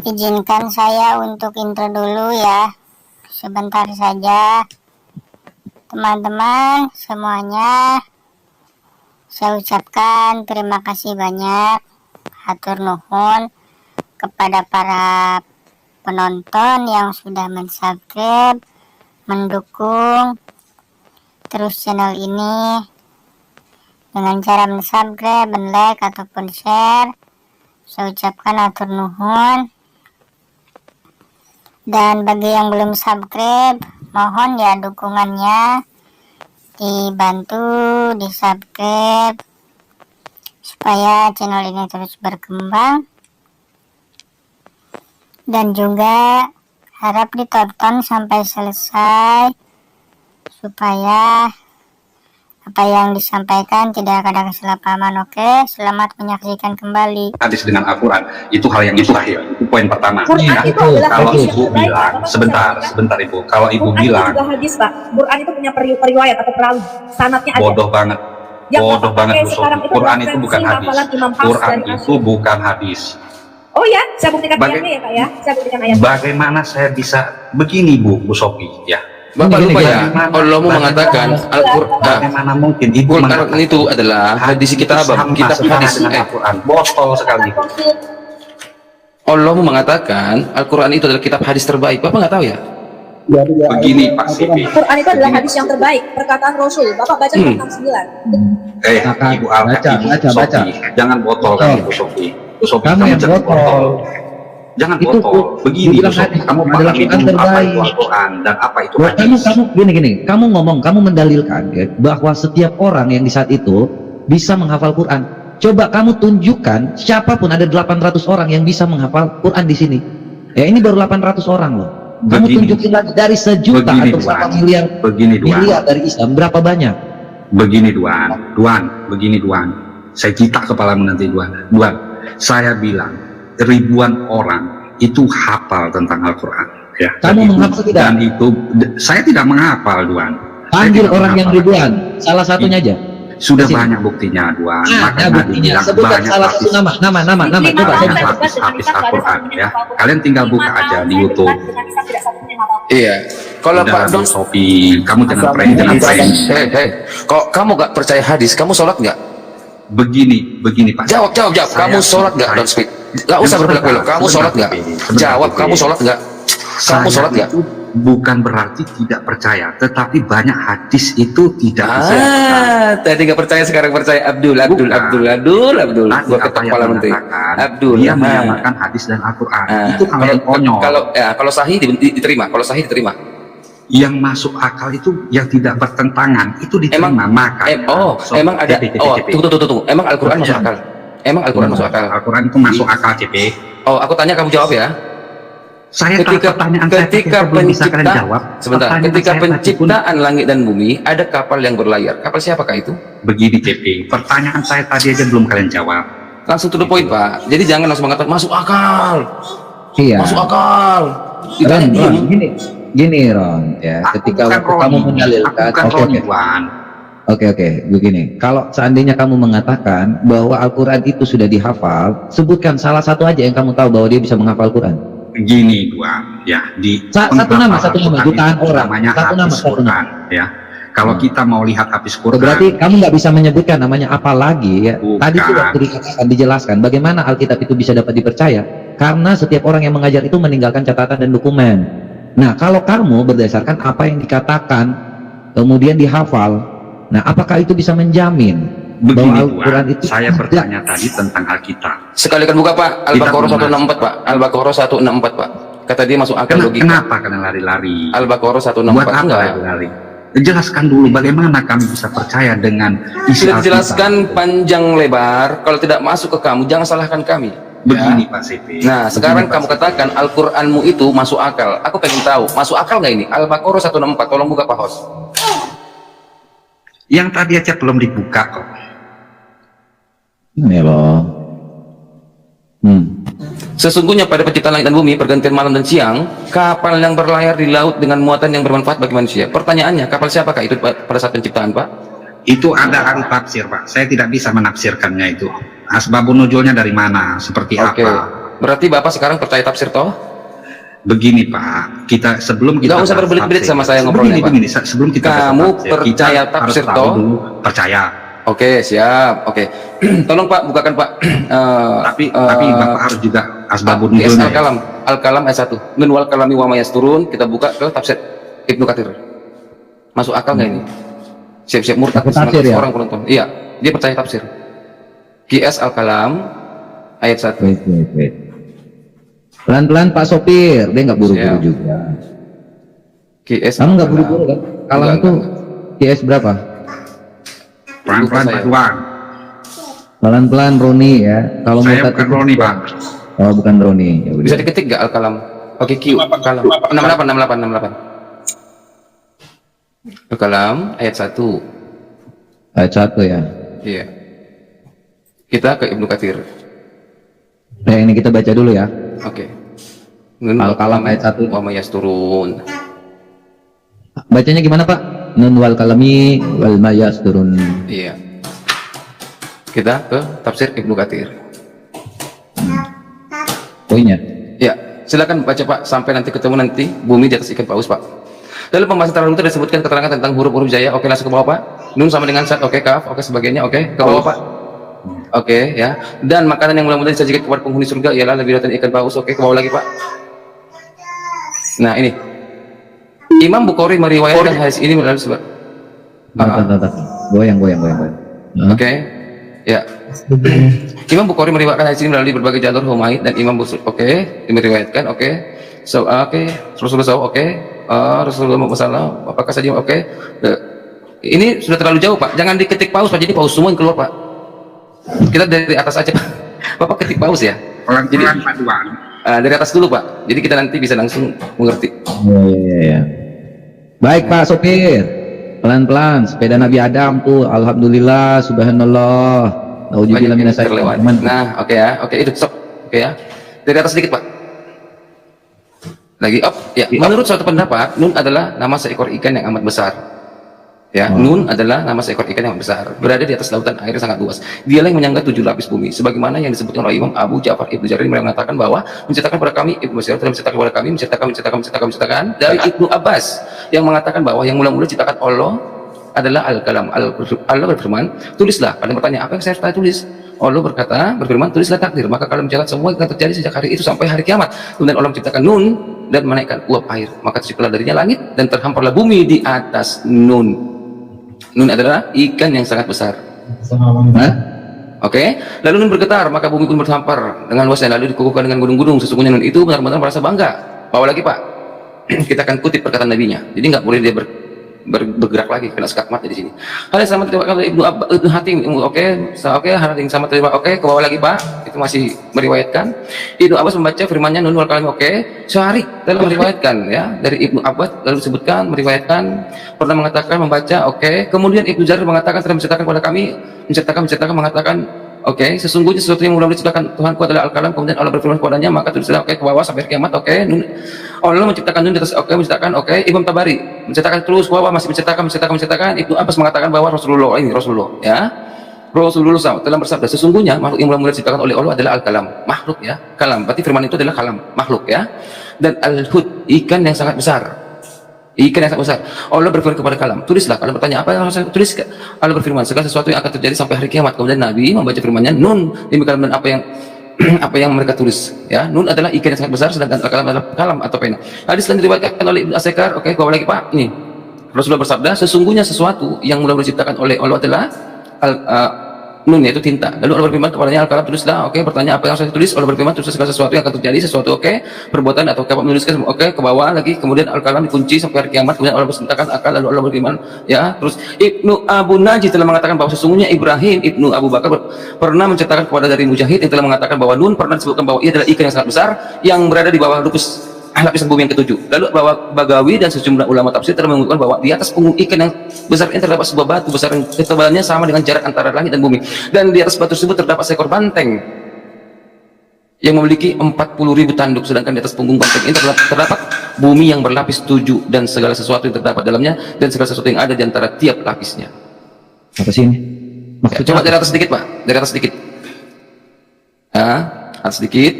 Izinkan saya untuk intro dulu ya, sebentar saja. Teman-teman semuanya, saya ucapkan terima kasih banyak, hatur nuhun kepada para penonton yang sudah mensubscribe, mendukung terus channel ini dengan cara mensubscribe, like ataupun share. Saya ucapkan hatur nuhun. Dan bagi yang belum subscribe, mohon ya dukungannya dibantu di subscribe supaya channel ini terus berkembang, dan juga harap ditonton sampai selesai supaya apa yang disampaikan tidak ada kesalahpahaman. Oke, selamat menyaksikan kembali. Hadis dengan Al-Quran itu hal yang mustahil. Itu poin pertama. Quran itu adalah Kalau hadis ibu yang terbaik, bilang, Bapak sebentar ibu. Kalau ibu Quran bilang, itu juga hadis, Pak. Quran itu punya periwayat atau perawi, sanadnya ada. bodoh banget. Yang Bodoh Bapak banget pakai Bu sekarang Sofi. itu Quran adalah itu bukan versi hadis. hafalan Imam Hafs Quran dan itu bukan hadis. Oh ya, saya buktikan ayatnya ya, Pak ya. Saya buktikan ayatnya. Bagaimana saya bisa begini Bu Sofi ya? Bapak lupa ya, Bagaimana- Allah mengatakan Al-Quran Bagaimana mungkin ibu Quran mengatakan itu adalah hadis itu kitab sama kitab sekali hadis. dengan Al-Quran? Botol sekali. Allah mengatakan Al-Quran itu adalah kitab hadis terbaik. Bapak nggak tahu ya? Begini Pak Sipi. Quran itu adalah hadis yang terbaik, perkataan Rasul. Bapak baca Quran 9. Ibu Alka, baca. Sofi, jangan botol kan Ibu Sofi. Ibu Sofi, Kamu yang jangan botol. Jangan Itu botol. Begini dibilang Bu Sofi, hadis kamu adalah pahami Quran dulu apa terbaik. itu Al-Quran dan apa itu Kamu hadis. gini, kamu ngomong, kamu mendalilkan ya, bahwa setiap orang yang di saat itu bisa menghafal Quran. Coba kamu tunjukkan siapapun, ada 800 orang yang bisa menghafal Quran di sini. Ya ini baru 800 orang loh. Kamu Begini. tunjukin lagi dari sejuta Begini, atau berapa Duan. miliar Begini miliar dari Islam, berapa banyak? Begini begini Duan. Saya cita kepalamu nanti Duan. Saya bilang ribuan orang itu hafal tentang Al-Quran. Ya. Kamu Dan menghafal tidak? Dan itu saya tidak menghafal Duan. Saya Panggil tidak orang yang menghafal. ribuan, salah satunya aja. Sudah Sini. banyak buktinya Duan. Ada Makanya buktinya. dibilang Sebutkan banyak salah satu nama. Coba banyak saya habis Al-Quran ya. Kalian tinggal buka aja di YouTube. Iya. Kalau Udah, Pak Bu Don, Sofi, kamu jangan prank. kok kamu nggak percaya hadis? Kamu sholat nggak? Begini Pak. Jawab. Kamu sholat nggak? Don't speak. Nggak usah berbelok-belok. Kamu sholat nggak? Jawab. Kamu sholat nggak? Kamu sholat nggak? Bukan berarti tidak percaya, tetapi banyak hadis itu tidak bisa. Tadi nggak percaya, sekarang percaya. Abdul. Tadi Gua apa ketok yang kepala menteri. mengatakan, Abdul. dia menyamakan hadis dan Al-Quran. Itu hal yang konyol. Kalau sahih diterima. Kalau sahih diterima. Yang masuk akal itu yang tidak bertentangan itu diterima. Makanya. Emang ada. Tunggu. Emang Al-Quran masuk akal? Emang Al-Quran masuk akal? Al-Quran itu masuk akal, CP. Oh, aku tanya, kamu jawab ya. Ketika Ketika bisa kalian jawab. sebentar, Pertanyaan ketika saya tadi pun penciptaan langit dan bumi, ada kapal yang berlayar. Kapal siapakah itu? begini, CP. Pertanyaan saya tadi aja belum kalian jawab. Langsung to the point, Pak. Jadi jangan langsung mengatakan masuk akal. Iya. Masuk akal. Ditanya Ron, diem. gini Ron, ya. Ketika waktu kamu mendalilkan, Oke, begini. Kalau seandainya kamu mengatakan bahwa Al-Quran itu sudah dihafal, sebutkan salah satu aja yang kamu tahu bahwa dia bisa menghafal Quran. Gini Duan, ya di Satu nama, Al-Quran jutaan itu orang. namanya Satu nama, Hafiz satu Quran, ya. Kalau kita mau lihat Hafiz Quran, Berarti kamu nggak bisa menyebutkan namanya apa lagi ya. Bukan. Tadi itu waktu dikatakan, dijelaskan bagaimana Alkitab itu bisa dapat dipercaya, karena setiap orang yang mengajar itu meninggalkan catatan dan dokumen. Nah, kalau kamu berdasarkan apa yang dikatakan kemudian dihafal, nah apakah itu bisa menjamin begini bahwa Al-Quran Duan, itu saya tidak? bertanya tadi tentang Alkitab. Sekalikan buka, Pak. Al-Baqarah Kita 164, Pak. Al-Baqarah 164, Pak. Kata dia masuk akal logika. Kenapa kalian lari-lari? Al-Baqarah Buat 164 apa enggak. lari-lari? Jelaskan dulu bagaimana kami bisa percaya dengan isi Sudah Alkitab. dijelaskan panjang lebar. Kalau tidak masuk ke kamu, jangan salahkan kami. Begini Ya. Pak CP. Nah, sekarang kamu katakan Al-Quranmu itu masuk akal. Aku pengen tahu, masuk akal nggak ini? Al-Baqarah 164, tolong buka, Pak Hos. Yang tadi aja belum dibuka kok. Ini loh. Sesungguhnya pada penciptaan langit dan bumi, pergantian malam dan siang, kapal yang berlayar di laut dengan muatan yang bermanfaat bagi manusia. Pertanyaannya, kapal siapakah itu pada saat penciptaan, Pak? Itu ada ahli tafsir Pak. Saya tidak bisa menafsirkannya itu. Asbabun nuzulnya dari mana? Seperti Oke. apa? Berarti Bapak sekarang percaya tafsir toh? Begini Pak, kita sebelum kita Nggak usah bahas berbelit-belit tafsir, sama saya ngobrolnya, Pak. begini, sebelum kita bahas Kamu tafsir, percaya kita tafsir harus tahu toh? dulu, percaya. Oke, siap. Oke. Tolong Pak, bukakan Pak. Tapi Bapak harus juga asbabun QS nuzulnya. Al-Kalam. Al-Kalam ayat 1. Nun wal kalami wa mayas turun. Kita buka ke tafsir Ibnu Katsir. Masuk akal nggak ini? Siap-siap murtad Tafsir, ya? orang penonton. Iya, dia percaya tafsir. QS Al-Kalam ayat 1. Wait. Pelan-pelan Pak sopir, dia nggak buru-buru Siap. juga. QS Kamu nggak Al-Kalam. buru-buru kan? Kalam Enggak, tuh enggak. QS berapa? Pelan-pelan Lupa Pak Tuan. Pelan-pelan Roni ya. Kalau Saya murtad bukan itu- Roni Pak. Oh, bukan Roni. Ya udah. Bisa diketik nggak Al-Kalam? Oke, Q. Al-Kalam. 68. Al-Kalam ayat 1. Ayat 1 ya. Iya. Kita ke Ibnu Katsir. Nah, ini kita baca dulu ya. Oke. Nun Al-Kalam ayat 1. wa mayas turun. Bacanya gimana Pak? Nun wal kalami wal mayas turun. Iya. Kita ke tafsir Ibnu Katsir. Poinnya. Ya, silakan baca Pak sampai nanti ketemu nanti bumi di atas ikan paus Pak. Dalam pembahasan terdahulu itu disebutkan keterangan tentang huruf-huruf jaya. Oke, langsung ke bawah Pak. Nun sama dengan sad, oke, kaf, oke sebagainya, oke, ke bawah Pak. Oke, ya. Dan makanan yang mula-mula disajikan kepada penghuni surga ialah lebih dari ikan paus. Oke, ke bawah lagi Pak. Nah, ini. Imam Bukhari meriwayatkan hadis ini melalui sebab. Bentar. Goyang. Oke. Ya. Imam Bukhari meriwayatkan hadis ini melalui berbagai jalur Humaid dan Imam Busur. Oke, meriwayatkan. Oke. So, oke. Rasulullah SAW. Oke. Rasulullah SAW. Apakah saja? Oke. Ini sudah terlalu jauh Pak. Jangan diketik paus Pak. Jadi paus semua yang keluar Pak. Kita dari atas aja Pak. Bapak ketik paus ya. Pelan-pelan Pak Tuan. Dari atas dulu Pak. Jadi kita nanti bisa langsung mengerti. Ya. Baik Pak sopir. Pelan-pelan. Sepeda Nabi Adam tuh. Alhamdulillah. Subhanallah. Nauzubillah Banyak yang minas syaitonir terlewat. rajim. Nah, oke ya. Oke, itu stop. Oke ya. Dari atas sedikit Pak. Lagi up. Ya, menurut suatu pendapat, nun adalah nama seekor ikan yang amat besar. Ya, nun adalah nama seekor ikan yang besar, berada di atas lautan air yang sangat luas. Dialah yang menyangga 7 lapis bumi, sebagaimana yang disebutkan oleh Imam Abu Ja'far Ibnu Jarir yang mengatakan bahwa menceritakan kepada kami Ibnu Mas'ud telah menceritakan kepada kami menceritakan dari Ibnu Abbas yang mengatakan bahwa yang mula-mula ciptakan Allah adalah Al-Kalam. Allah berfirman, tulislah. Kalian bertanya, apa yang saya harus tulis? Allah berfirman, tulislah takdir. Maka kalau mencatat semua yang akan terjadi sejak hari itu sampai hari kiamat. Kemudian Allah menciptakan nun dan menaikkan uap air. Maka terciptalah darinya langit dan terhamparlah bumi di atas nun. Nun adalah ikan yang sangat besar. Oke, lalu nun bergetar, maka bumi pun berhampar dengan luasnya, lalu dikukuhkan dengan gunung-gunung. Sesungguhnya nun itu benar-benar merasa bangga. Bawa lagi Pak. Kita akan kutip perkataan nabinya. Jadi nggak boleh dia bergerak lagi, kena skakmat di sini. Hal yang sama terima oleh Ibnu Hatim. Oke, hal yang sama terima. Oke, ke bawah lagi Pak. Itu masih meriwayatkan. Ibnu Abbas membaca firman-Nya nun wal kalam. Oke, Syarih dalam meriwayatkan ya dari Ibnu Abbas lalu disebutkan meriwayatkan pernah mengatakan membaca. Oke, kemudian Ibnu Jarir mengatakan telah menceritakan kepada kami menceritakan mengatakan. Oke, sesungguhnya sesuatu yang mula-mula diciptakan Tuhanku adalah Al-Kalam, kemudian Allah berfirman kepadanya, maka tulislah ke bawah sampai kiamat. Oke, Allah menciptakan nun di atas. Oke, menciptakan. Oke, Imam Tabari menceritakan terus ke bawah, masih menceritakan. Ibnu Abbas mengatakan bahwa Rasulullah ya. Rasulullah SAW telah bersabda, sesungguhnya makhluk yang mula-mula diciptakan oleh Allah adalah Al-Kalam, makhluk ya. Kalam, berarti firman itu adalah kalam, makhluk ya. Dan Al-Hud, ikan yang sangat besar. Ikan yang sangat besar. Allah berfirman kepada kalam, tulislah. Kalian bertanya, apa yang harus saya tulis? Allah berfirman, segala sesuatu yang akan terjadi sampai hari kiamat. Kemudian Nabi membaca firman-Nya, nun demi kalam dan apa yang mereka tulis. Ya, nun adalah ikan yang sangat besar, sedangkan kalam adalah kalam atau pena. Hadis yang diriwayatkan oleh Ibnu Asekar. Oke, bawa lagi Pak. Ini Rasulullah bersabda, sesungguhnya sesuatu yang mula-mula diciptakan oleh Allah adalah nun, yaitu tinta. Lalu Allah berfirman kepadanya, Al-Kalam, tulislah. Oke, bertanya apa yang saya tulis? Allah berfirman, tulislah segala sesuatu yang akan terjadi, sesuatu perbuatan atau kapan menuliskan. Oke, ke bawah lagi. Kemudian Al-Kalam dikunci sampai hari kiamat. Kemudian Allah bersentakkan akal. Lalu Allah berfirman, ya. Terus Ibnu Abu Najih telah mengatakan bahwa sesungguhnya Ibrahim Ibnu Abu Bakar pernah menceritakan kepada dari Mujahid yang telah mengatakan bahwa nun pernah disebutkan bahwa ia adalah ikan yang sangat besar yang berada di bawah lapisan bumi yang ketujuh. Lalu bahwa Bagawi dan sejumlah ulama tafsir telah mengungkapkan bahwa di atas punggung ikan yang besar ini terdapat sebuah batu besar yang ketebalannya sama dengan jarak antara langit dan bumi. Dan di atas batu tersebut terdapat seekor banteng yang memiliki 40.000 tanduk, sedangkan di atas punggung banteng ini terdapat bumi yang berlapis 7 dan segala sesuatu yang terdapat dalamnya dan segala sesuatu yang ada di antara tiap lapisnya. Apa sih ini? Ya, coba dari atas sedikit Pak, dari atas sedikit. Atas sedikit.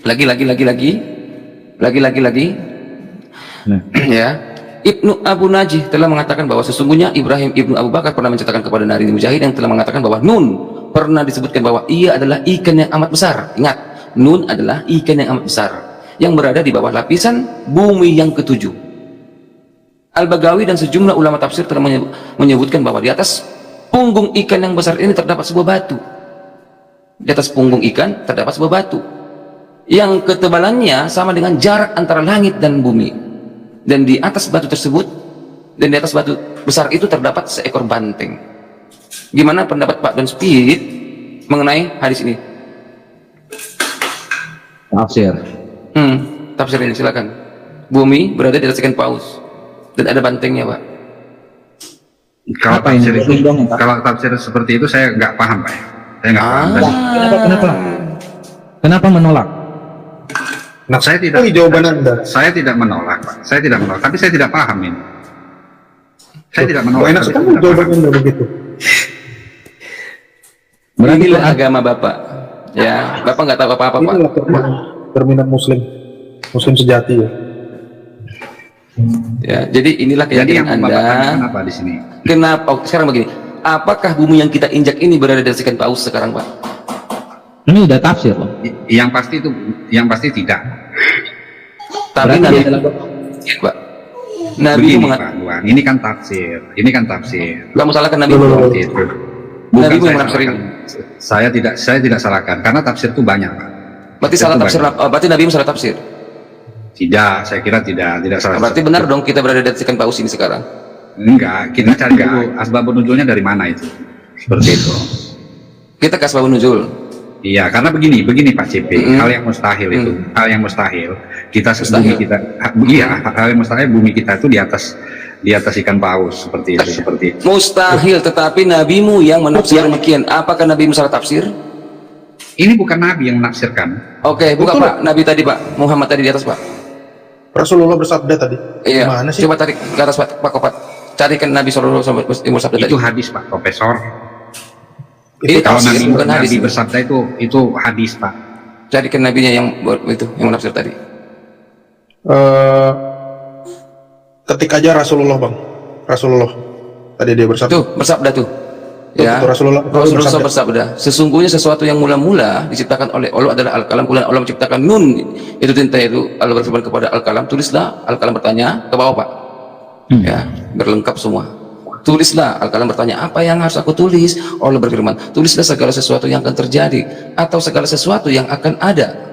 lagi. Ya, Ibnu Abu Najih telah mengatakan bahwa sesungguhnya Ibrahim Ibnu Abu Bakar pernah menceritakan kepada Nari Mujahid yang telah mengatakan bahwa Nun pernah disebutkan bahwa ia adalah ikan yang amat besar. Ingat, Nun adalah ikan yang amat besar yang berada di bawah lapisan bumi yang ketujuh. Al-Bagawi dan sejumlah ulama tafsir telah menyebutkan bahwa di atas punggung ikan yang besar ini terdapat sebuah batu. Di atas punggung ikan terdapat sebuah batu yang ketebalannya sama dengan jarak antara langit dan bumi. Dan di atas batu tersebut, dan di atas batu besar itu terdapat seekor banteng. Gimana pendapat Pak Don Speed mengenai hadis ini? Tafsir. Tafsir ini silakan. Bumi berada di atas ikan paus dan ada bantengnya, Pak. Kalau tafsir itu, kalau tafsir seperti itu saya nggak paham, Pak. Saya nggak paham. Kenapa menolak? Nah, Saya tidak. ini jawaban Anda. Saya tidak menolak, Pak. Saya tidak menolak, tapi saya tidak paham ini. Saya tidak Oh, menolak. enak tapi sekali saya tidak jawaban paham. Anda begitu. Berarti Inilah Quran- agama Bapak. Ya, Bapak nggak tahu apa-apa, Pak. Inilah terminal muslim sejati ya. Ya, jadi inilah Jadi yang keyakinan membatalkan Anda. apa di sini? Kenapa? Sekarang begini, apakah bumi yang kita injak ini berada di atas ikan paus sekarang, Pak? Ini udah tafsir loh. Yang pasti itu, yang pasti tidak. Tapi Berarti Nabi, adalah Pak, Nabi Begini, mengatakan, Pak Duan, ini kan tafsir. Ini kan tafsir. kamu salahkan Nabi. Seperti itu. Bukan Nabi saya menafsir salahkan. Saya tidak salahkan karena tafsir itu banyak, Pak. Berarti salah tafsir. Berarti Nabi salah tafsir. Tidak, saya kira tidak salah. Berarti benar dong kita berada di atas ikan paus ini sekarang. Enggak, kita cari dulu asbab nuzulnya dari mana itu. Seperti itu. Kita ke asbabun nuzul. Iya, karena begini Pak CP, hal yang mustahil itu, hal yang mustahil. Bumi kita, hal yang mustahil bumi kita itu di atas ikan paus seperti itu. Mustahil, tetapi nabimu yang menafsir demikian. Apakah nabimu salah tafsir? Ini bukan Nabi yang menafsirkan. Oke, buka Pak. Nabi tadi, Pak. Muhammad tadi di atas, Pak. Rasulullah bersabda tadi. Iya. Gimana sih? Coba tarik ke atas, Pak. Pak Kopat. Carikan Nabi Sallallahu Alaihi Wasallam bersabda tadi. Itu hadis, Pak Profesor. Itu Kalau tafsir, Nabi, bukan hadis. Nabi bersabda itu hadis, Pak. Carikan nabinya yang yang menafsir tadi. Ketik aja Rasulullah, Bang. Rasulullah. Tadi dia bersabda. Tuh, bersabda tuh. Ya. Betul, Rasulullah bersabda. Sesungguhnya sesuatu yang mula-mula diciptakan oleh Allah adalah al-kalam. Kemudian Allah menciptakan nun. Itu tinta itu. Allah berfirman kepada al-kalam, tulislah. Al-kalam bertanya ke bawah, Pak. Ya, berlengkap semua. Tulislah. Al-kalam bertanya, apa yang harus aku tulis? Allah berfirman, tulislah segala sesuatu yang akan terjadi atau segala sesuatu yang akan ada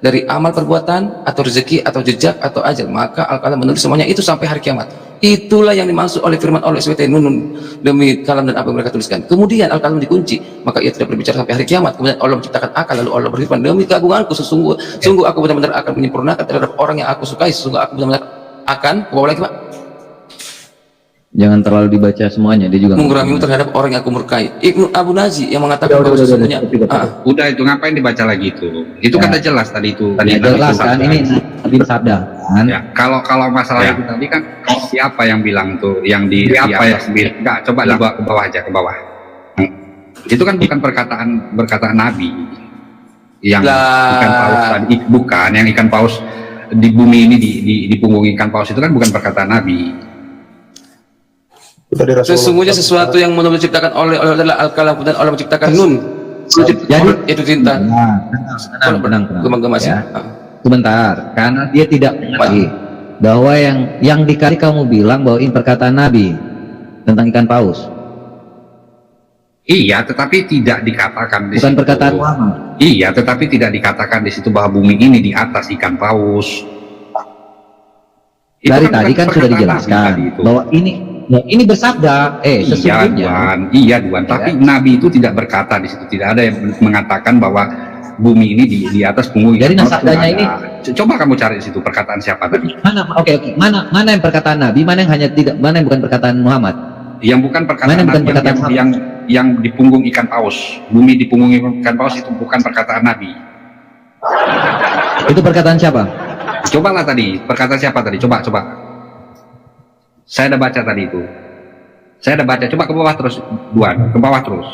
dari amal perbuatan atau rezeki atau jejak atau ajal. Maka al-kalam menulis semuanya itu sampai hari kiamat. Itulah yang dimaksud oleh firman Allah SWT, nun demi kalam dan apa yang mereka tuliskan. Kemudian al-kalam dikunci, maka ia tidak berbicara sampai hari kiamat. Kemudian Allah menciptakan akal, lalu Allah berfirman, demi keagunganku sungguh aku benar-benar akan menyempurnakan terhadap orang yang aku sukai. Sungguh aku benar-benar akan, ke bawah lagi, Pak, Jangan terlalu dibaca semuanya, dia juga mengurangimu terhadap orang yang aku murkai. Ibnu Abu Najih yang mengatakan bahwa sesungguhnya Udah itu ngapain dibaca lagi itu? Itu Ya. kata jelas tadi itu. Ya, Nabi jelas bersabda. kan, ini Nabi bersabda kan. Ya, kalau masalah itu tadi kan siapa yang bilang tuh, yang di siapa ya? Enggak, coba dibawa ke bawah aja, ke bawah. Itu kan bukan perkataan Nabi yang ikan paus tadi, bukan yang ikan paus di bumi ini di punggung ikan paus itu kan bukan perkataan Nabi. sesungguhnya sesuatu yang mula diciptakan oleh Allah adalah al-kalam, kemudian Allah menciptakan nun. Jadi Itu tinta. tenang. Gemang-gemas Ya. Sebentar, karena dia tidak mengerti bahwa yang dikasih kamu bilang bahwa ini perkataan Nabi tentang ikan paus. Iya, tetapi tidak dikatakan di Bukan situ. perkataan Muhammad. Iya, tetapi tidak dikatakan di situ bahwa bumi ini di atas ikan paus. Itu Dari kan tadi bukan kan sudah perkataan dijelaskan Nabi tadi itu. bahwa ini bersabda, sesungguhnya. Iya Duan, tapi Nabi itu tidak berkata di situ, tidak ada yang mengatakan bahwa bumi ini di atas punggung Jadi ikan paus, nasabdanya tidak ini- ada. Coba kamu cari di situ perkataan siapa tadi? Oke. Mana yang perkataan Nabi, mana yang bukan perkataan Muhammad? Yang bukan perkataan Mana bukan Nabi, perkataan yang di punggung ikan paus, bumi di punggung ikan paus itu bukan perkataan Nabi. Itu perkataan siapa? Cobalah tadi, perkataan siapa tadi? Coba. Saya udah baca tadi itu. Saya udah baca. Coba ke bawah terus, Duan. Ke bawah terus.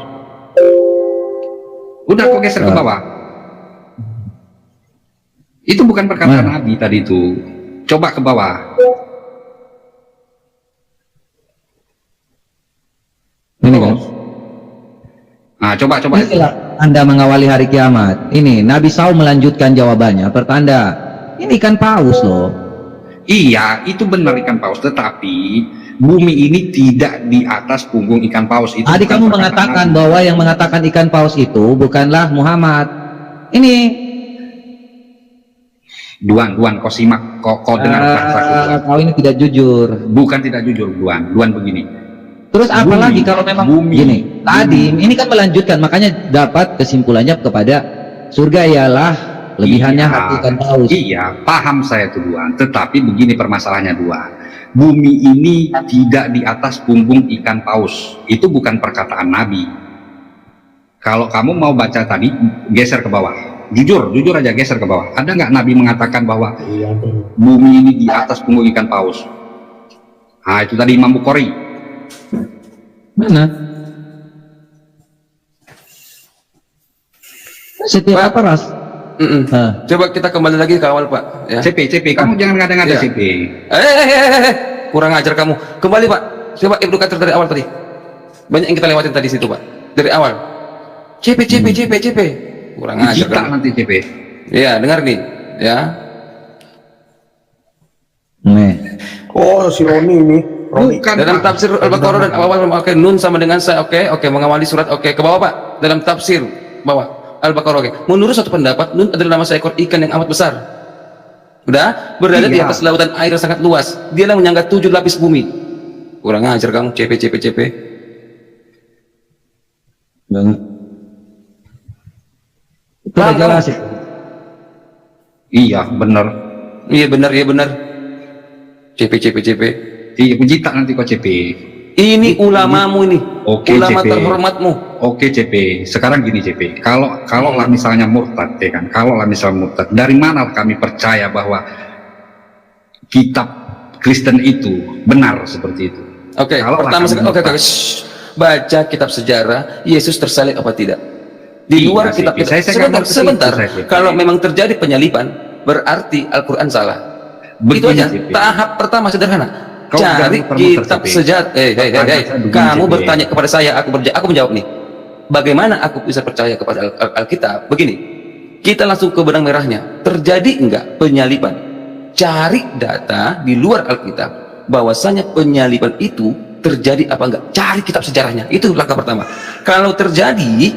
Udah, kok geser ke bawah. Itu bukan perkataan Nabi tadi itu. Coba ke bawah. Ini kan. Nah, coba. Inilah Anda mengawali hari kiamat. Ini Nabi Saul melanjutkan jawabannya. Pertanda, ini ikan paus loh. Iya, itu benar ikan paus. Tetapi bumi ini tidak di atas punggung ikan paus. Itu Tadi bukan kamu perkataan mengatakan Nabi. bahwa yang mengatakan ikan paus itu bukanlah Muhammad. Ini Duan, kau simak, kau dengar bahasaku, Duan. kau ini tidak jujur. Bukan tidak jujur, Duan begini. Terus apa Bumi, lagi kalau memang bumi, gini? Tadi ini kan melanjutkan, makanya dapat kesimpulannya kepada surga ialah lebihannya Iya, hati ikan paus. Iya, paham saya tuh Duan. Tetapi begini permasalahannya Duan. Bumi ini tidak di atas punggung ikan paus. Itu bukan perkataan Nabi. Kalau kamu mau baca tadi, geser ke bawah. Jujur aja geser ke bawah. Ada nggak Nabi mengatakan bahwa bumi ini di atas punggung ikan paus? Nah, itu tadi Imam Bukhari. Mana? Setiap apa ras? Coba kita kembali lagi ke awal Pak. Ya. CP, kamu jangan ngada-ngada Iya. CP. Kurang ajar kamu. Kembali Pak. Coba Ibnu Katsir dari awal tadi. Banyak yang kita lewatin tadi situ Pak. Dari awal. CP. Kurang ajar Kita kamu. nanti CP. Iya, dengar nih. Ya. Nih. Oh, si Roni ini. Roni. Bukan Dalam Pak. tafsir Al-Baqarah dan awal oke, nun sama dengan saya oke, mengawali surat oke, ke bawah Pak. Dalam tafsir bawah Al-Baqarah oke. Menurut satu pendapat nun adalah nama seekor ikan yang amat besar. Udah berada di Iya. atas lautan air yang sangat luas. Dialah menyangga 7 lapis bumi. Kurang ajar kamu CP. Itu udah jelas ya. Iya, benar. Iya benar. CP. Iya, pujita nanti kok CP. Ini ulamamu ini. Oke, Ulama CP. terhormatmu. Oke CP, sekarang gini CP, kalau lah misalnya murtad, ya kan? Kalau lah misalnya murtad, dari mana kami percaya bahwa kitab Kristen itu benar seperti itu? Oke, Kalau pertama lah kami sekali, oke, murtad. baca kitab sejarah Yesus tersalib apa tidak? Di Iya, luar CP. kitab kita. Saya nggak ngerti Sebentar. itu, CP. Kalau memang terjadi penyalipan, berarti Al-Quran salah. Itu Begini, aja. CP. Tahap pertama sederhana. Kau Cari jangan muter-muter, kitab CP. sejarah. Pertanyaan saya begini, Kamu CP. bertanya kepada saya, aku menjawab nih. Bagaimana aku bisa percaya kepada Alkitab? Begini, kita langsung ke benang merahnya. Terjadi enggak penyalipan? Cari data di luar Alkitab bahwasanya penyalipan itu terjadi apa enggak. Cari kitab sejarahnya. Itu langkah pertama. Kalau terjadi,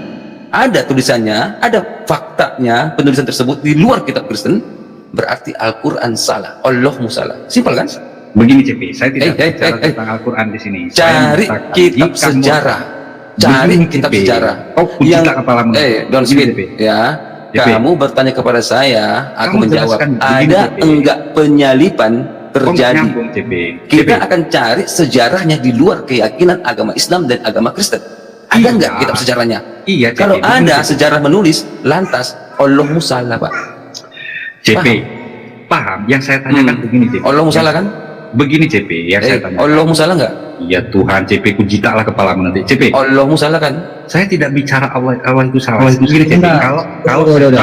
ada tulisannya, ada faktanya, penulisan tersebut di luar kitab Kristen, berarti Al-Quran salah, Allahmu salah. Simpel kan? Begini CP, saya tidak Hey, bicara hey. tentang Al-Quran di sini. Cari Saya mengatakan, kitab jika sejarah. murtad, Cari begini, kitab CP. sejarah. Kau pujita kepalamu. Don't Begini, speak CP. ya. CP. Kamu bertanya kepada saya, aku Kamu menjawab. jelaskan begini, Ada CP. enggak penyalipan Kau nggak terjadi? nyambung, CP. Kita CP. akan cari sejarahnya di luar keyakinan agama Islam dan agama Kristen. Ada Iya. enggak kitab sejarahnya? Iya, CP. Kalau Begini, ada CP. sejarah menulis, lantas Allahmu salah, Pak. CP, paham? Yang saya tanyakan begini CP. Allahmu salah kan? Begini CP, yang saya tanya. Allahmu salah enggak? Ya Tuhan, CP kujita lah kepalamu nanti. CP, Allahmu salah kan? saya tidak bicara Allah itu salah. Begini CP, Enggak. kalau Udah.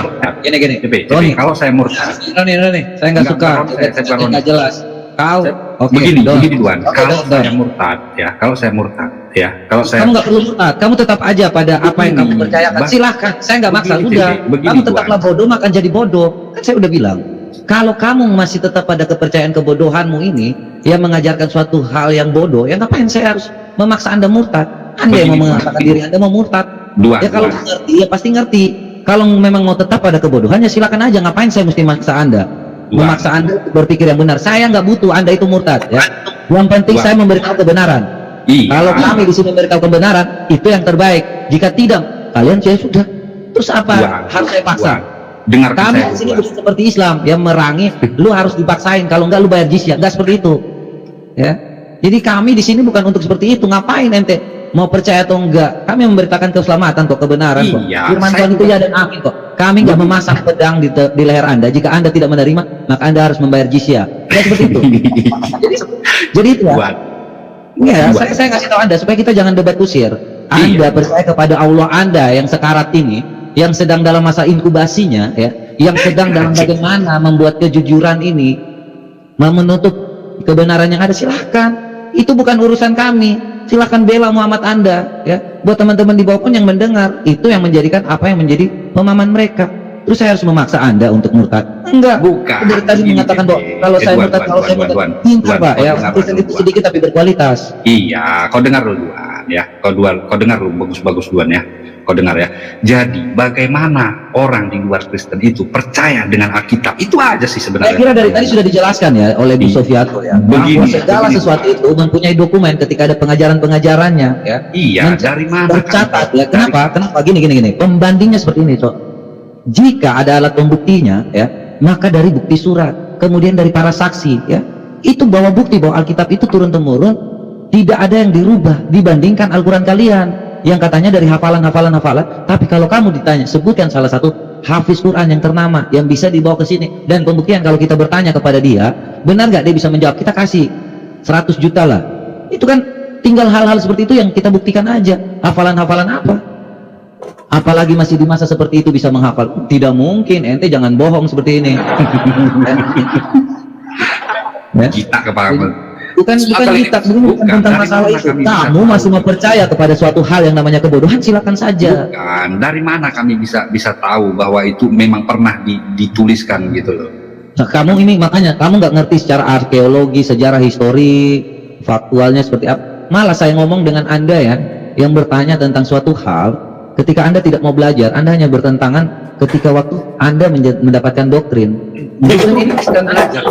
saya Gini. CP, Roni. kalau saya murtad, Roni, saya nggak Enggak, suka. Roni, saya bukan Roni. Nggak jelas. Kau, oke. begini Don. Tuan. Oke, Kalau Don. saya murtad, kalau saya Kamu nggak perlu murtad, kamu tetap aja pada apa yang kamu Begini, percayakan. Bang. Silahkan, saya nggak maksa. Begini, Udah, Cici, begini, kamu tetaplah Tuan. bodoh, makan jadi bodoh. Kan saya udah bilang, kalau kamu masih tetap pada kepercayaan kebodohanmu ini, yang mengajarkan suatu hal yang bodoh, ya ngapain saya harus memaksa Anda murtad? Anda yang Begini, mau Tuan. mengatakan diri Anda mau murtad. Tuan, Ya kalau Tuan. ngerti, ya pasti ngerti. Kalau memang mau tetap pada kebodohannya, silakan aja. Ngapain saya mesti maksa Anda? Tuan. Memaksa Anda untuk berpikir yang benar. Saya nggak butuh Anda itu murtad. Ya. Yang penting Tuan. saya memberitahu kebenaran. Iya. Kalau kami di sini memberitahu kebenaran, itu yang terbaik. Jika tidak, kalian ya sudah. Terus apa? Tuan, Harus saya paksa. Tuan, dengarkan Kamu saya, di sini Tuan. bukan seperti Islam, yang merangi, lu harus dipaksain. Kalau enggak lu bayar jizyah. Enggak seperti itu. Ya. Jadi kami di sini bukan untuk seperti itu. Ngapain ente? Mau percaya atau enggak? Kami memberitakan keselamatan kok, kebenaran kok. Iya, Firman saya Tuhan itu juga- ya dan amin kok. Kami enggak memasang pedang di leher Anda. Jika Anda tidak menerima, maka Anda harus membayar jizyah. Enggak seperti itu. jadi itu ya. Tuan. Iya, Buat. saya ngasih tahu Anda supaya kita jangan debat kusir. Anda Iya. percaya kepada Allah Anda yang sekarat ini, yang sedang dalam masa inkubasinya, ya. yang sedang dalam bagaimana membuat kejujuran ini, menutup kebenaran yang ada, silahkan. Itu bukan urusan kami. Silahkan bela Muhammad Anda, ya. Buat teman-teman di bawah pun yang mendengar, itu yang menjadikan apa yang menjadi pemahaman mereka. Terus saya harus memaksa Anda untuk murtad? Enggak. Bukan. Dari tadi mengatakan bahwa kalau saya murtad, kalau saya murtad, pintar Pak, ya. Kristen itu sedikit tapi berkualitas. Iya, kau dengar dulu Duan, ya. Kau dengar dulu, bagus-bagus Duan ya. Kau dengar ya. Jadi bagaimana orang di luar Kristen itu percaya dengan Alkitab? Itu aja sih sebenarnya. Saya kira dari tadi sudah dijelaskan ya oleh Bu Sofiato ya. Bahwa segala sesuatu itu mempunyai dokumen ketika ada pengajaran-pengajarannya ya. Iya, dari mana? Tercatat ya. Kenapa? Kenapa? Gini. Pembandingnya seperti ini, Cok. Jika ada alat pembuktinya ya, maka dari bukti surat, kemudian dari para saksi ya, itu bawa bukti bahwa Alkitab itu turun temurun, tidak ada yang dirubah dibandingkan Al-Quran kalian yang katanya dari hafalan. Tapi kalau kamu ditanya, sebutkan salah satu hafiz Quran yang ternama yang bisa dibawa ke sini, dan pembuktian kalau kita bertanya kepada dia, benar nggak dia bisa menjawab, kita kasih 100 juta lah. Itu kan tinggal hal-hal seperti itu yang kita buktikan aja. Hafalan apa? Apalagi masih di masa seperti itu bisa menghafal? Tidak mungkin, ente jangan bohong seperti ini. Ya? Kita kepala. Bukan tentang masalah itu. Kamu masih mempercaya kepada suatu hal yang namanya kebodohan, silakan saja. Bukan. Dari mana kami bisa tahu bahwa itu memang pernah dituliskan gitu loh? Nah, kamu ini makanya kamu nggak ngerti secara arkeologi, sejarah, histori, faktualnya seperti apa. Malah saya ngomong dengan Anda ya, yang bertanya tentang suatu hal. Ketika Anda tidak mau belajar, Anda hanya bertentangan ketika waktu Anda mendapatkan doktrin. Justru ini sedang belajar.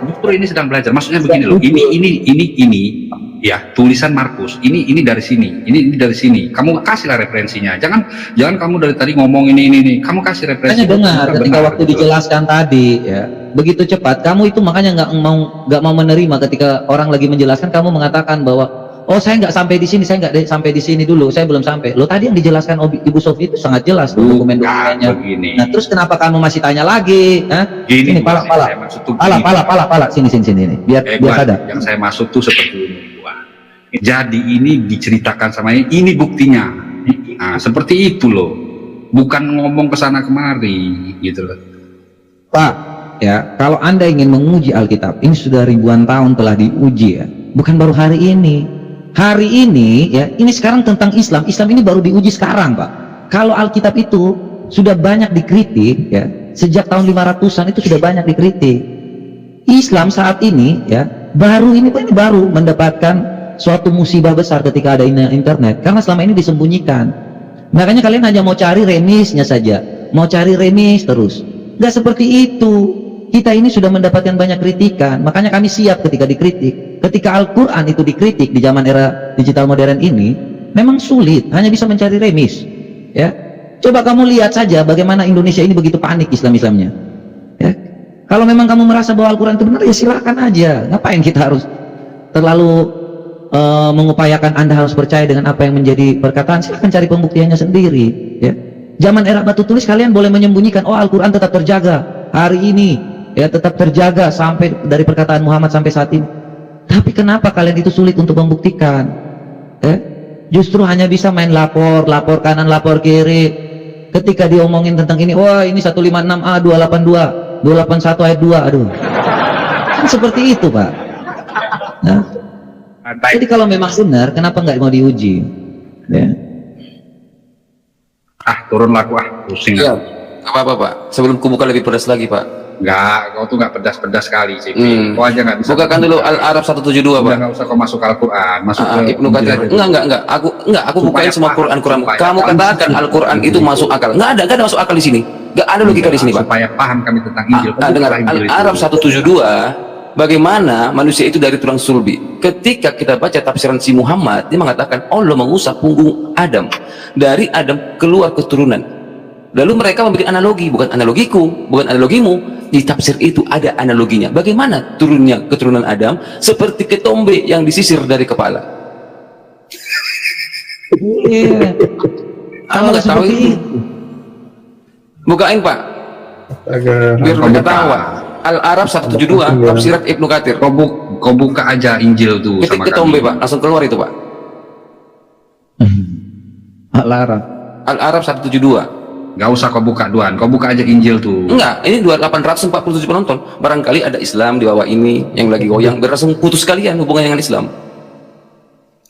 Justru ini sedang belajar. Maksudnya begini loh. Ini ya tulisan Markus. Ini dari sini. Ini dari sini. Kamu kasihlah referensinya. Jangan kamu dari tadi ngomong ini. Kamu kasih referensi. Hanya dengar ketika waktu dijelaskan tadi ya. Begitu cepat. Kamu itu makanya nggak mau menerima ketika orang lagi menjelaskan. Kamu mengatakan bahwa oh saya nggak sampai di sini, saya nggak sampai di sini dulu, saya belum sampai. Lo tadi yang dijelaskan Ibu Sofi itu sangat jelas dokumen-dokumennya. Nah terus kenapa kamu masih tanya lagi? Hah? Ini pala, sini ini, biar sadar. Yang saya maksud tuh seperti ini, jadi ini diceritakan sama ini buktinya. Nah seperti itu loh, bukan ngomong kesana kemari gitu loh. Pak, ya kalau Anda ingin menguji Alkitab, ini sudah ribuan tahun telah diuji ya, bukan baru hari ini. Hari ini ya, ini sekarang tentang Islam ini baru diuji sekarang Pak. Kalau Alkitab itu sudah banyak dikritik ya, sejak tahun 500-an itu sudah banyak dikritik. Islam saat ini ya, baru mendapatkan suatu musibah besar ketika ada internet, karena selama ini disembunyikan. Makanya kalian hanya mau cari remisnya saja, mau cari remis terus. Nggak seperti itu. Kita ini sudah mendapatkan banyak kritikan, makanya kami siap ketika dikritik. Ketika Al-Quran itu dikritik di zaman era digital modern ini, memang sulit, hanya bisa mencari remis. Ya, coba kamu lihat saja bagaimana Indonesia ini begitu panik Islamnya. Ya, kalau memang kamu merasa bahwa Al-Quran itu benar, ya silakan aja. Ngapain kita harus terlalu mengupayakan Anda harus percaya dengan apa yang menjadi perkataan? Silakan cari pembuktiannya sendiri. Ya, zaman era batu tulis kalian boleh menyembunyikan, oh Al-Quran tetap terjaga hari ini. Ya tetap terjaga sampai dari perkataan Muhammad sampai saat ini. Tapi kenapa kalian itu sulit untuk membuktikan? Justru hanya bisa main lapor kanan, lapor kiri. Ketika diomongin tentang ini, wah ini 156A, 282, 281 ayat 2, aduh. Kan seperti itu Pak. Nah, jadi kalau memang benar, kenapa nggak mau diuji? Ya. Turun laku pusing. Ya, apa Pak? Sebelum kubuka lebih pedas lagi Pak. Enggak, kau tuh nggak pedas-pedas sekali sih. Kau aja nggak bisa. Bukakan dulu Al-Araf 172 Pak. Nggak usah kau masuk Al-Quran, masuk ke Ibnu Katsir. Enggak. Aku bukain semua Quran. Kamu katakan Al-Quran itu masuk akal. Enggak ada masuk akal di sini. Enggak ada logika di sini Pak. Supaya paham kami tentang Injil. Dengar Al-Araf 172. Bagaimana manusia itu dari tulang sulbi. Ketika kita baca tafsiran si Muhammad, dia mengatakan Allah mengusap punggung Adam. Dari Adam keluar keturunan. Lalu mereka membuat analogi, bukan analogiku, bukan analogimu. Di tafsir itu ada analoginya. Bagaimana turunnya keturunan Adam? Seperti ketombe yang disisir dari kepala. Iya. Kamu nggak tahu itu? Bukain Pak. Biar mereka tahu. Al-Araf 172 tafsirat Ibnu Katsir. Kau buka aja Injil tuh. Ketik ketombe Pak, langsung keluar itu Pak. Al-Araf. Al-Araf 172. Gak usah kau buka Duan, kau buka aja Injil tuh. Enggak, ini 847 penonton. Barangkali ada Islam di bawah ini yang lagi goyang, biar langsung putus kalian hubungan dengan Islam.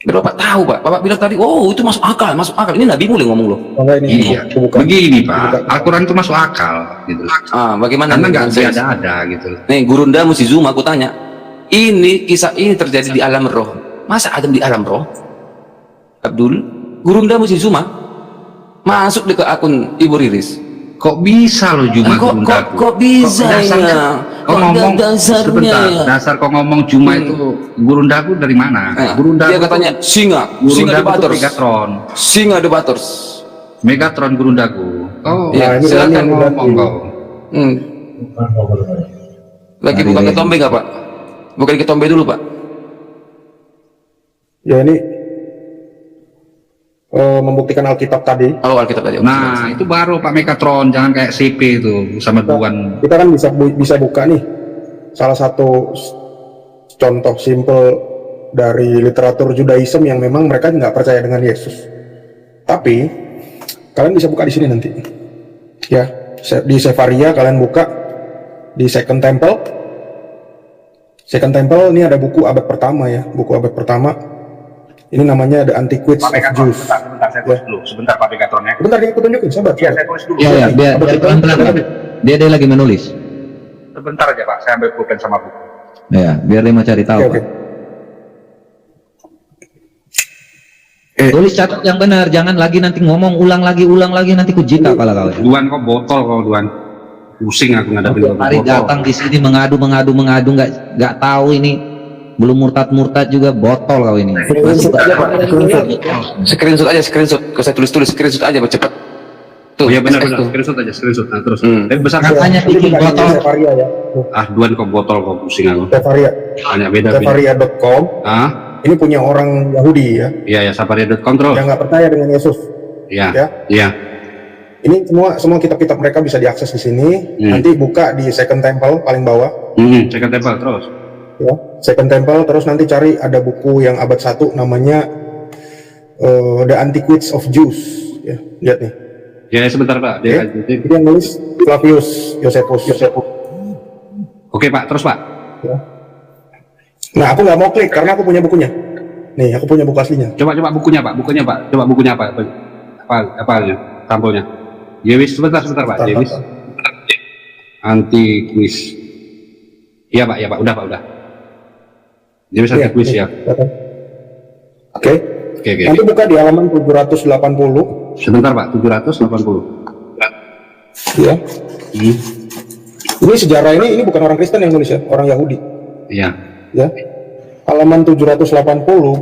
Biar Bapak tahu, Pak. Bapak bilang tadi, oh itu masuk akal, masuk akal. Ini Nabi boleh ngomong loh. Enggak, ini Iya, bukan. begini Pak, Al-Quran itu masuk akal gitu. Bagaimana? Karena nggak saya- ada gitu. Nih, Gurunda Musizuma, aku tanya. Ini kisah ini terjadi di alam roh. Masa Adam di alam roh? Abdul, Gurunda Musizuma masuk ke akun Ibu Riris. Kok bisa lo Juma Gurunda? Kok bisa ya? Kok ngomong dasarnya sebentar, ya? dasar kok ngomong Juma itu Gurundaku dari mana? Gurundaku Dia katanya singa Gurundaku debaters. Megatron. Singa debaters. Megatron Gurundaku. Oh, Ya, ini silakan ngomong kau. Lagi buka ketombe nggak Pak? Buka ketombe dulu Pak. Ya ini membuktikan Alkitab tadi. Oh Alkitab tadi. Nah, itu baru Pak Megatron, jangan kayak CP itu sama Duan. Kita kan bisa buka nih salah satu contoh simple dari literatur Judaism yang memang mereka nggak percaya dengan Yesus. Tapi kalian bisa buka di sini nanti. Ya, di Sefaria kalian buka di Second Temple. Second Temple ini ada buku abad pertama ya, buku abad pertama. Ini namanya The Antiquities Pak of Megatron, Jews. sebentar saya tulis dulu. Sebentar Pak Megatron ya. Bentar, aku tunjukin, sabar. Iya, saya tulis dulu. Ya, biar pelan-pelan. Dia lagi menulis. Sebentar aja Pak, saya ambil pulpen sama buku. Ya, biar dia mau cari tahu. Oke. Pak. Tulis catat yang benar, jangan lagi nanti ngomong ulang lagi nanti kujita kepala kau. Duan kok botol kau Duan. Pusing aku ngadepin kau Hari botol. datang di sini mengadu nggak tahu ini. Belum murtad juga botol kau ini. Screenshot aja, screenshot. Kalau saya tulis screenshot aja cepat. Tuh, Oh ya benar tuh. screenshot aja, screenshot. Nah, terus. Hmm. Tapi besar Katanya Ini bikin bukan di botol. Sefaria ya. Ah, Duan kok botol kok pusing aku. Sefaria. Banyak beda. Sefaria.com. Ah, Ini punya orang Yahudi ya, iya ya Safaria.com terus. yang nggak percaya dengan Yesus. Iya. Ya. Iya. Ini semua kitab-kitab mereka bisa diakses di sini. Hmm. Nanti buka di Second Temple paling bawah. Second Temple terus. Ya, Second Temple, terus nanti cari ada buku yang abad 1 namanya The Antiquities of Jews. Ya, lihat nih. Ya sebentar Pak. Oke. Itu yang nulis Flavius Josephus. Oke Pak, terus Pak. Ya. Nah, aku nggak mau klik karena aku punya bukunya. Nih, aku punya buku aslinya. Coba bukunya Pak. Coba bukunya Pak. Apa sampulnya? Ya wis sebentar Pak. Ya wis. Anti quiz. Iya Pak, udah Pak, udah. Ya wis anti quiz ya. Oke. Oke. Nanti buka di halaman 780. Sebentar Pak, 780. Ya. Ini sejarah ini bukan orang Kristen yang nulis ya, orang Yahudi. Iya. Ya. Halaman 780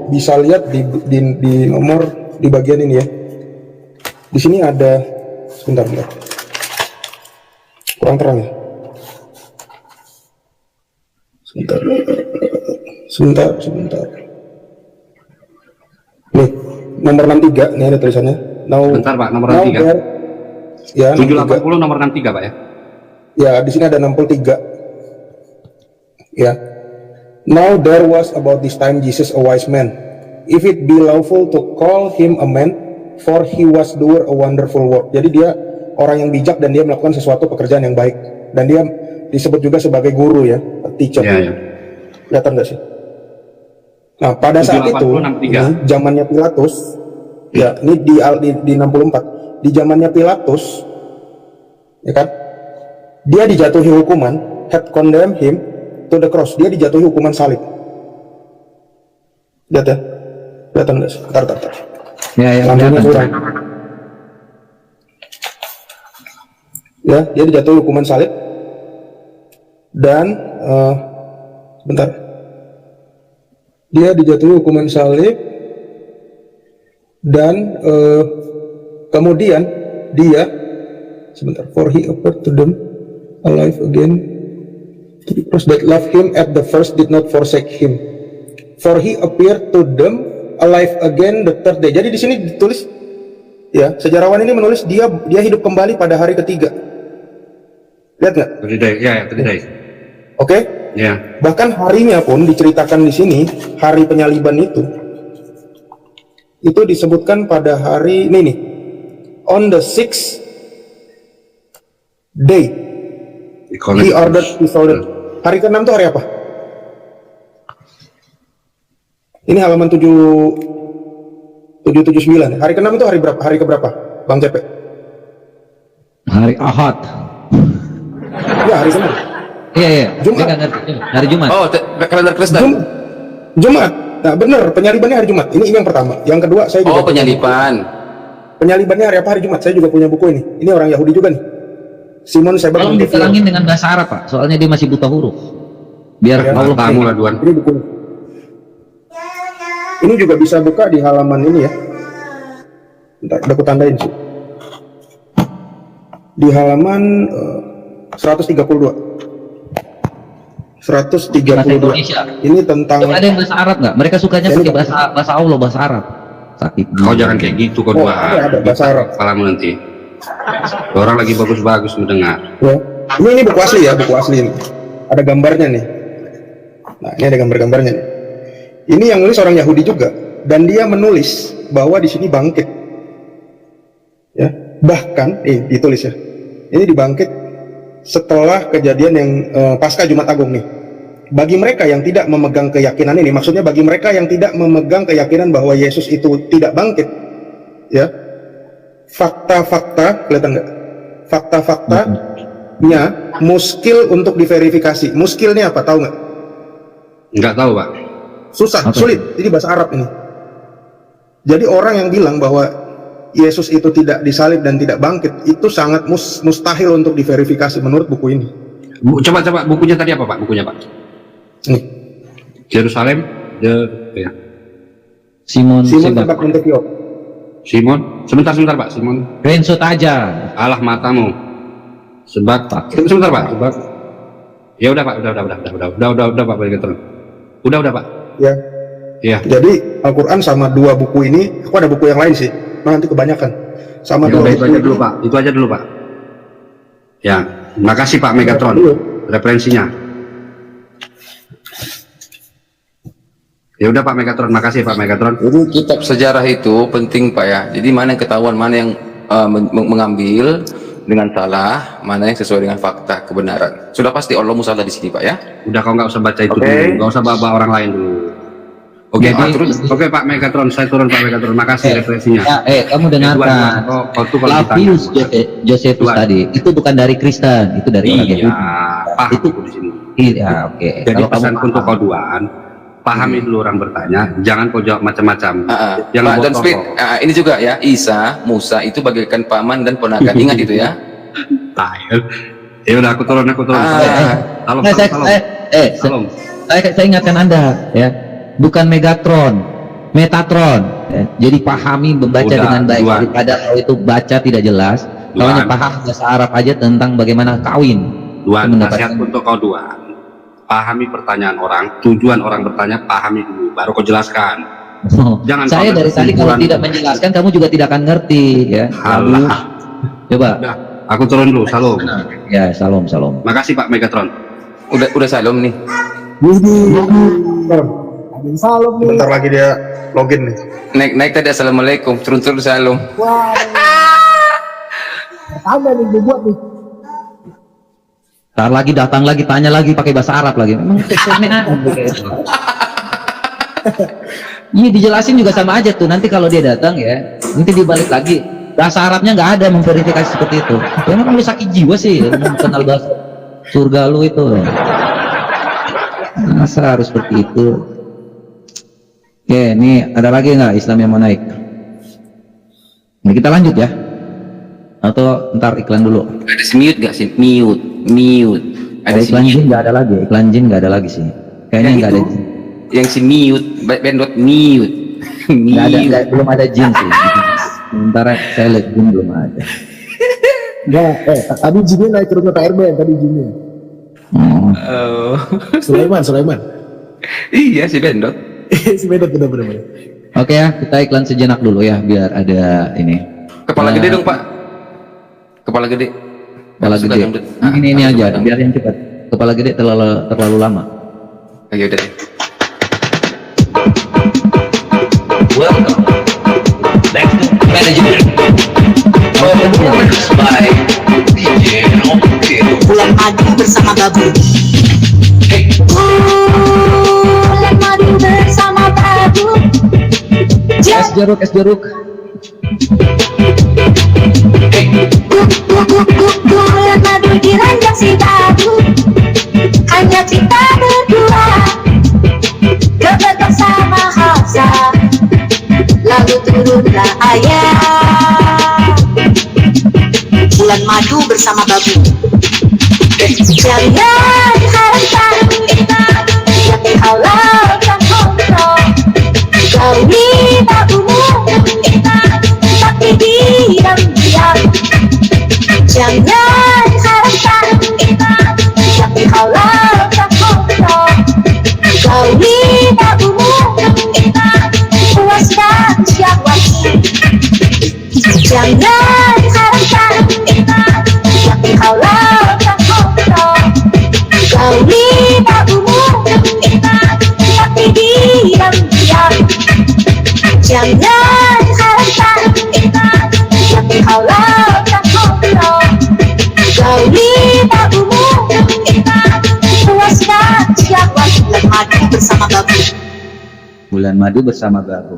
bisa lihat di nomor di bagian ini ya. Di sini ada sebentar. Kurang terang ya. Sebentar. Nih, nomor 63, nih ada tulisannya. Bentar Pak, nomor 63. Ya, 780 nomor 63 Pak ya. Ya, di sini ada 63. Ya. Now there was about this time Jesus a wise man. If it be lawful to call him a man, for he was doer a wonderful work. Jadi dia orang yang bijak dan dia melakukan sesuatu pekerjaan yang baik. Dan dia disebut juga sebagai guru ya, teacher. Iya. Kelihatan nggak sih? Nah, pada saat itu, 780, ini zamannya Pilatus, ya, ini di 64, di zamannya Pilatus, ya kan? Dia dijatuhi hukuman, had condemned him to the cross. Dia dijatuhi hukuman salib. Lihat ya, kelihatan nggak sih? Bentar. Ya, Lampunya kelihatan. kurang. Ya, dia dijatuhi hukuman salib dan sebentar. Dia dijatuhi hukuman salib dan kemudian dia sebentar. For he appeared to them alive again. To the cross that loved him at the first did not forsake him. For he appeared to them alive again the third day. Jadi di sini ditulis ya, sejarawan ini menulis dia hidup kembali pada hari ketiga. Lihat nggak? Terdiri. Oke? Ya. Bahkan harinya pun diceritakan di sini, hari penyaliban itu disebutkan pada hari ini nih. On the 6th Day. He ordered his soldier. Hari ke-6 itu hari apa? Ini halaman 779. Hari ke-6 itu hari berapa? Hari keberapa? Bang CP? Hari Ahad. Ya, hari Senin. Iya. Jumat. Dia nggak ngerti. Hari Jumat. Oh, kalender Kristen. Jumat. Nah, benar, penyalibannya hari Jumat. Ini yang pertama. Yang kedua, saya juga Oh, penyaliban. Penyalibannya hari apa? Hari Jumat. Saya juga punya buku ini. Ini orang Yahudi juga nih. Simon Sebag. Tolong diterangin dengan bahasa Arab, Pak. Soalnya dia masih buta huruf. Biar Ya, Allah tamu lah Duan. Ini buku. Ini juga bisa buka di halaman ini ya. Bentar, aku tandain sih. Di halaman 132. 132. Bahasa Indonesia. Ini tentang Coba ada yang bahasa Arab nggak? Mereka sukanya Ya, ini, pakai bahasa Allah, bahasa Arab. Sakit. Kau jangan kayak gitu kau Oh, Dua. ada bahasa Arab. Kepalamu nanti. Orang lagi bagus-bagus mendengar. Ya. Ini buku asli ya, buku asli ini. Ada gambarnya nih. Nah, ini ada gambar-gambarnya nih. Ini yang nulis orang Yahudi juga, dan dia menulis bahwa di sini bangkit. Ya, bahkan ditulis ya. Ini dibangkit setelah kejadian yang pasca Jumat Agung nih. Bagi mereka yang tidak memegang keyakinan ini, maksudnya bagi mereka yang tidak memegang keyakinan bahwa Yesus itu tidak bangkit, ya, fakta-fakta, kelihatan nggak? Fakta-faktanya muskil untuk diverifikasi. Muskil ini apa? Tahu nggak? Nggak tahu Pak. Susah, Apa sulit. Ini bahasa Arab ini. Jadi orang yang bilang bahwa Yesus itu tidak disalib dan tidak bangkit, itu sangat mustahil untuk diverifikasi menurut buku ini. Coba bukunya tadi apa Pak? Bukunya Pak? Nih, Yerusalem, ya. Simon Simon Sebag. Sebag Montefiore. Simon, sebentar Pak, Simon. Rensut aja. Allah matamu. Sebab sebentar Pak, sebab. Ya udah Pak, udah Pak, balik terus. Udah Pak. Ya. Iya. Jadi Al-Quran sama dua buku ini, aku ada buku yang lain sih, nanti kebanyakan. Sama Ya dua udah, buku itu aja ini. dulu Pak. Itu aja dulu Pak. Ya, makasih Pak Megatron. Referensinya. Ya udah Pak Megatron, makasih Pak Megatron. Jadi kitab sejarah itu penting Pak ya. Jadi mana yang ketahuan, mana yang mengambil dengan salah, mana yang sesuai dengan fakta kebenaran. Sudah pasti Allah salah di sini Pak ya. Udah kau nggak usah baca itu Oke. dulu, nggak usah bawa orang lain dulu. Oke, Jadi- terus. Oke Pak Megatron, saya turun Pak Megatron. Makasih referensinya. Ya, kamu dengarkan. Kau tuh kalau Flavius ditanya. Josephus Tuan. tadi itu bukan dari Kristen, itu dari orang Iya, Yahudi. paham Itu- aku di sini. Iya, oke. Jadi Kalau kamu pesanku untuk paham. kau Duan, pahami dulu orang bertanya, jangan kau jawab macam-macam. Yang Pak buat dan Speed, pokok. ini juga ya, Isa, Musa itu bagaikan paman dan ponakan. Ingat itu ya. Tahir. Ya udah aku turun. Salam. Nah, Salam. saya ingatkan Anda ya, bukan Megatron, Metatron. Ya. Jadi pahami membaca Udah, dengan baik Duan. daripada kalau itu baca tidak jelas. Kalau hanya Duan. paham bahasa Arab aja tentang bagaimana kawin. Duan, Itu nasihat untuk kau Duan. Pahami pertanyaan orang, tujuan orang bertanya, pahami dulu, baru kau jelaskan. Jangan Saya kau dari tadi kalau kesimpulan. tidak menjelaskan kamu juga tidak akan ngerti ya. Lalu, Alah. coba. Udah, aku turun dulu, salam. Ya, salam. Makasih Pak Megatron. Udah salam nih. Salam nih. Bentar lagi dia login nih. Naik tadi assalamualaikum, turun salam. Wah. Pertama nih gue buat nih. Ntar lagi datang lagi tanya lagi pakai bahasa Arab lagi. Memang aneh gitu. Iya dijelasin juga sama aja tuh. Nanti kalau dia datang ya, nanti dibalik lagi bahasa Arabnya nggak ada memverifikasi seperti itu. Emang lu sakit jiwa sih, lu kenal bahasa surga lu itu. Masa harus seperti itu? Oke, ini ada lagi nggak Islam yang mau naik? Ini kita lanjut ya? Atau ntar iklan dulu? Ada si mute nggak sih? Mute. Ada Oh, si iklan jin mute. nggak ada lagi, iklan jin nggak ada lagi sih. Kayaknya Yang nggak ada itu, jin. yang si mute, bandot mute. Nggak ada, belum ada jin sih. Sementara saya lihat jin belum ada. Enggak, tadi jinnya naik ke rumah Pak Erben tadi jinnya. Oh. Sulaiman. Iya si bandot. Si Bedot bener-bener. Oke ya, kita iklan sejenak dulu ya, biar ada ini. Kepala gede dong Pak. Kepala gede. Kepala Suka gede. dangdut. Ah, Ini suka aja, dangdut. biar yang cepat. Kepala gede terlalu lama. Oh, ya udah. Welcome back to management. Performance by DJ bulan madu bersama babu. Bulan madu bersama babu. Es jeruk, es jeruk. Bulan madu di ranjang si babu, hanya kita berdua, kebetulan sama Hafsa, lalu turunlah ayat. Bulan madu bersama babu. Jangan harapkan tapi Allah akan kontrol. Gauli babumu tapi diam-diam. Jangan harapkan tapi Allah akan kontrol. Gauli babumu puaskan syahwatmu. Jangan harapkan tapi Allah akan kontrol. Gauli babumu tapi diam-diam. Jangan harapkan tapi Allah akan kontrol. Gauli babumu puaskan syahwat. Bulan madu bersama babu. Bulan madu bersama babu.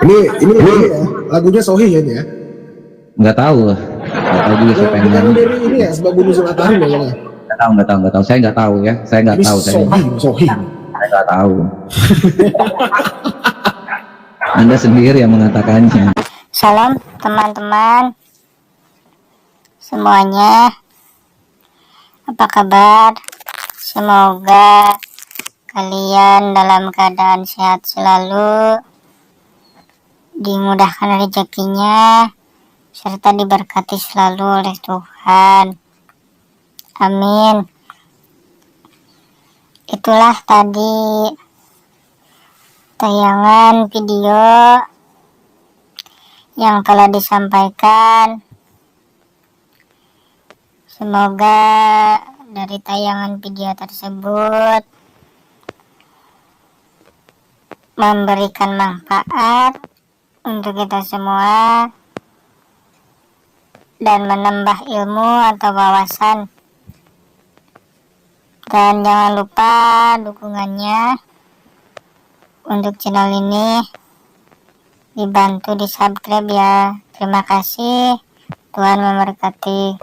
Ini ya, lagunya Sohi ya ini ya. Nggak tahu juga siapa yang Bukan nyanyi. dari ini ya, sebab bunuh Zulatarim ya. Nggak tahu. Saya nggak tahu ya. Saya nggak Ini tahu. Sohi. Saya nggak tahu. Anda sendiri yang mengatakannya. Salam teman-teman semuanya, apa kabar? Semoga kalian dalam keadaan sehat selalu, dimudahkan rezekinya, serta diberkati selalu oleh Tuhan. Amin. Itulah tadi tayangan video yang telah disampaikan. Semoga dari tayangan video tersebut memberikan manfaat untuk kita semua dan menambah ilmu atau wawasan. Dan jangan lupa dukungannya untuk channel ini, dibantu di subscribe ya. Terima kasih, Tuhan memberkati.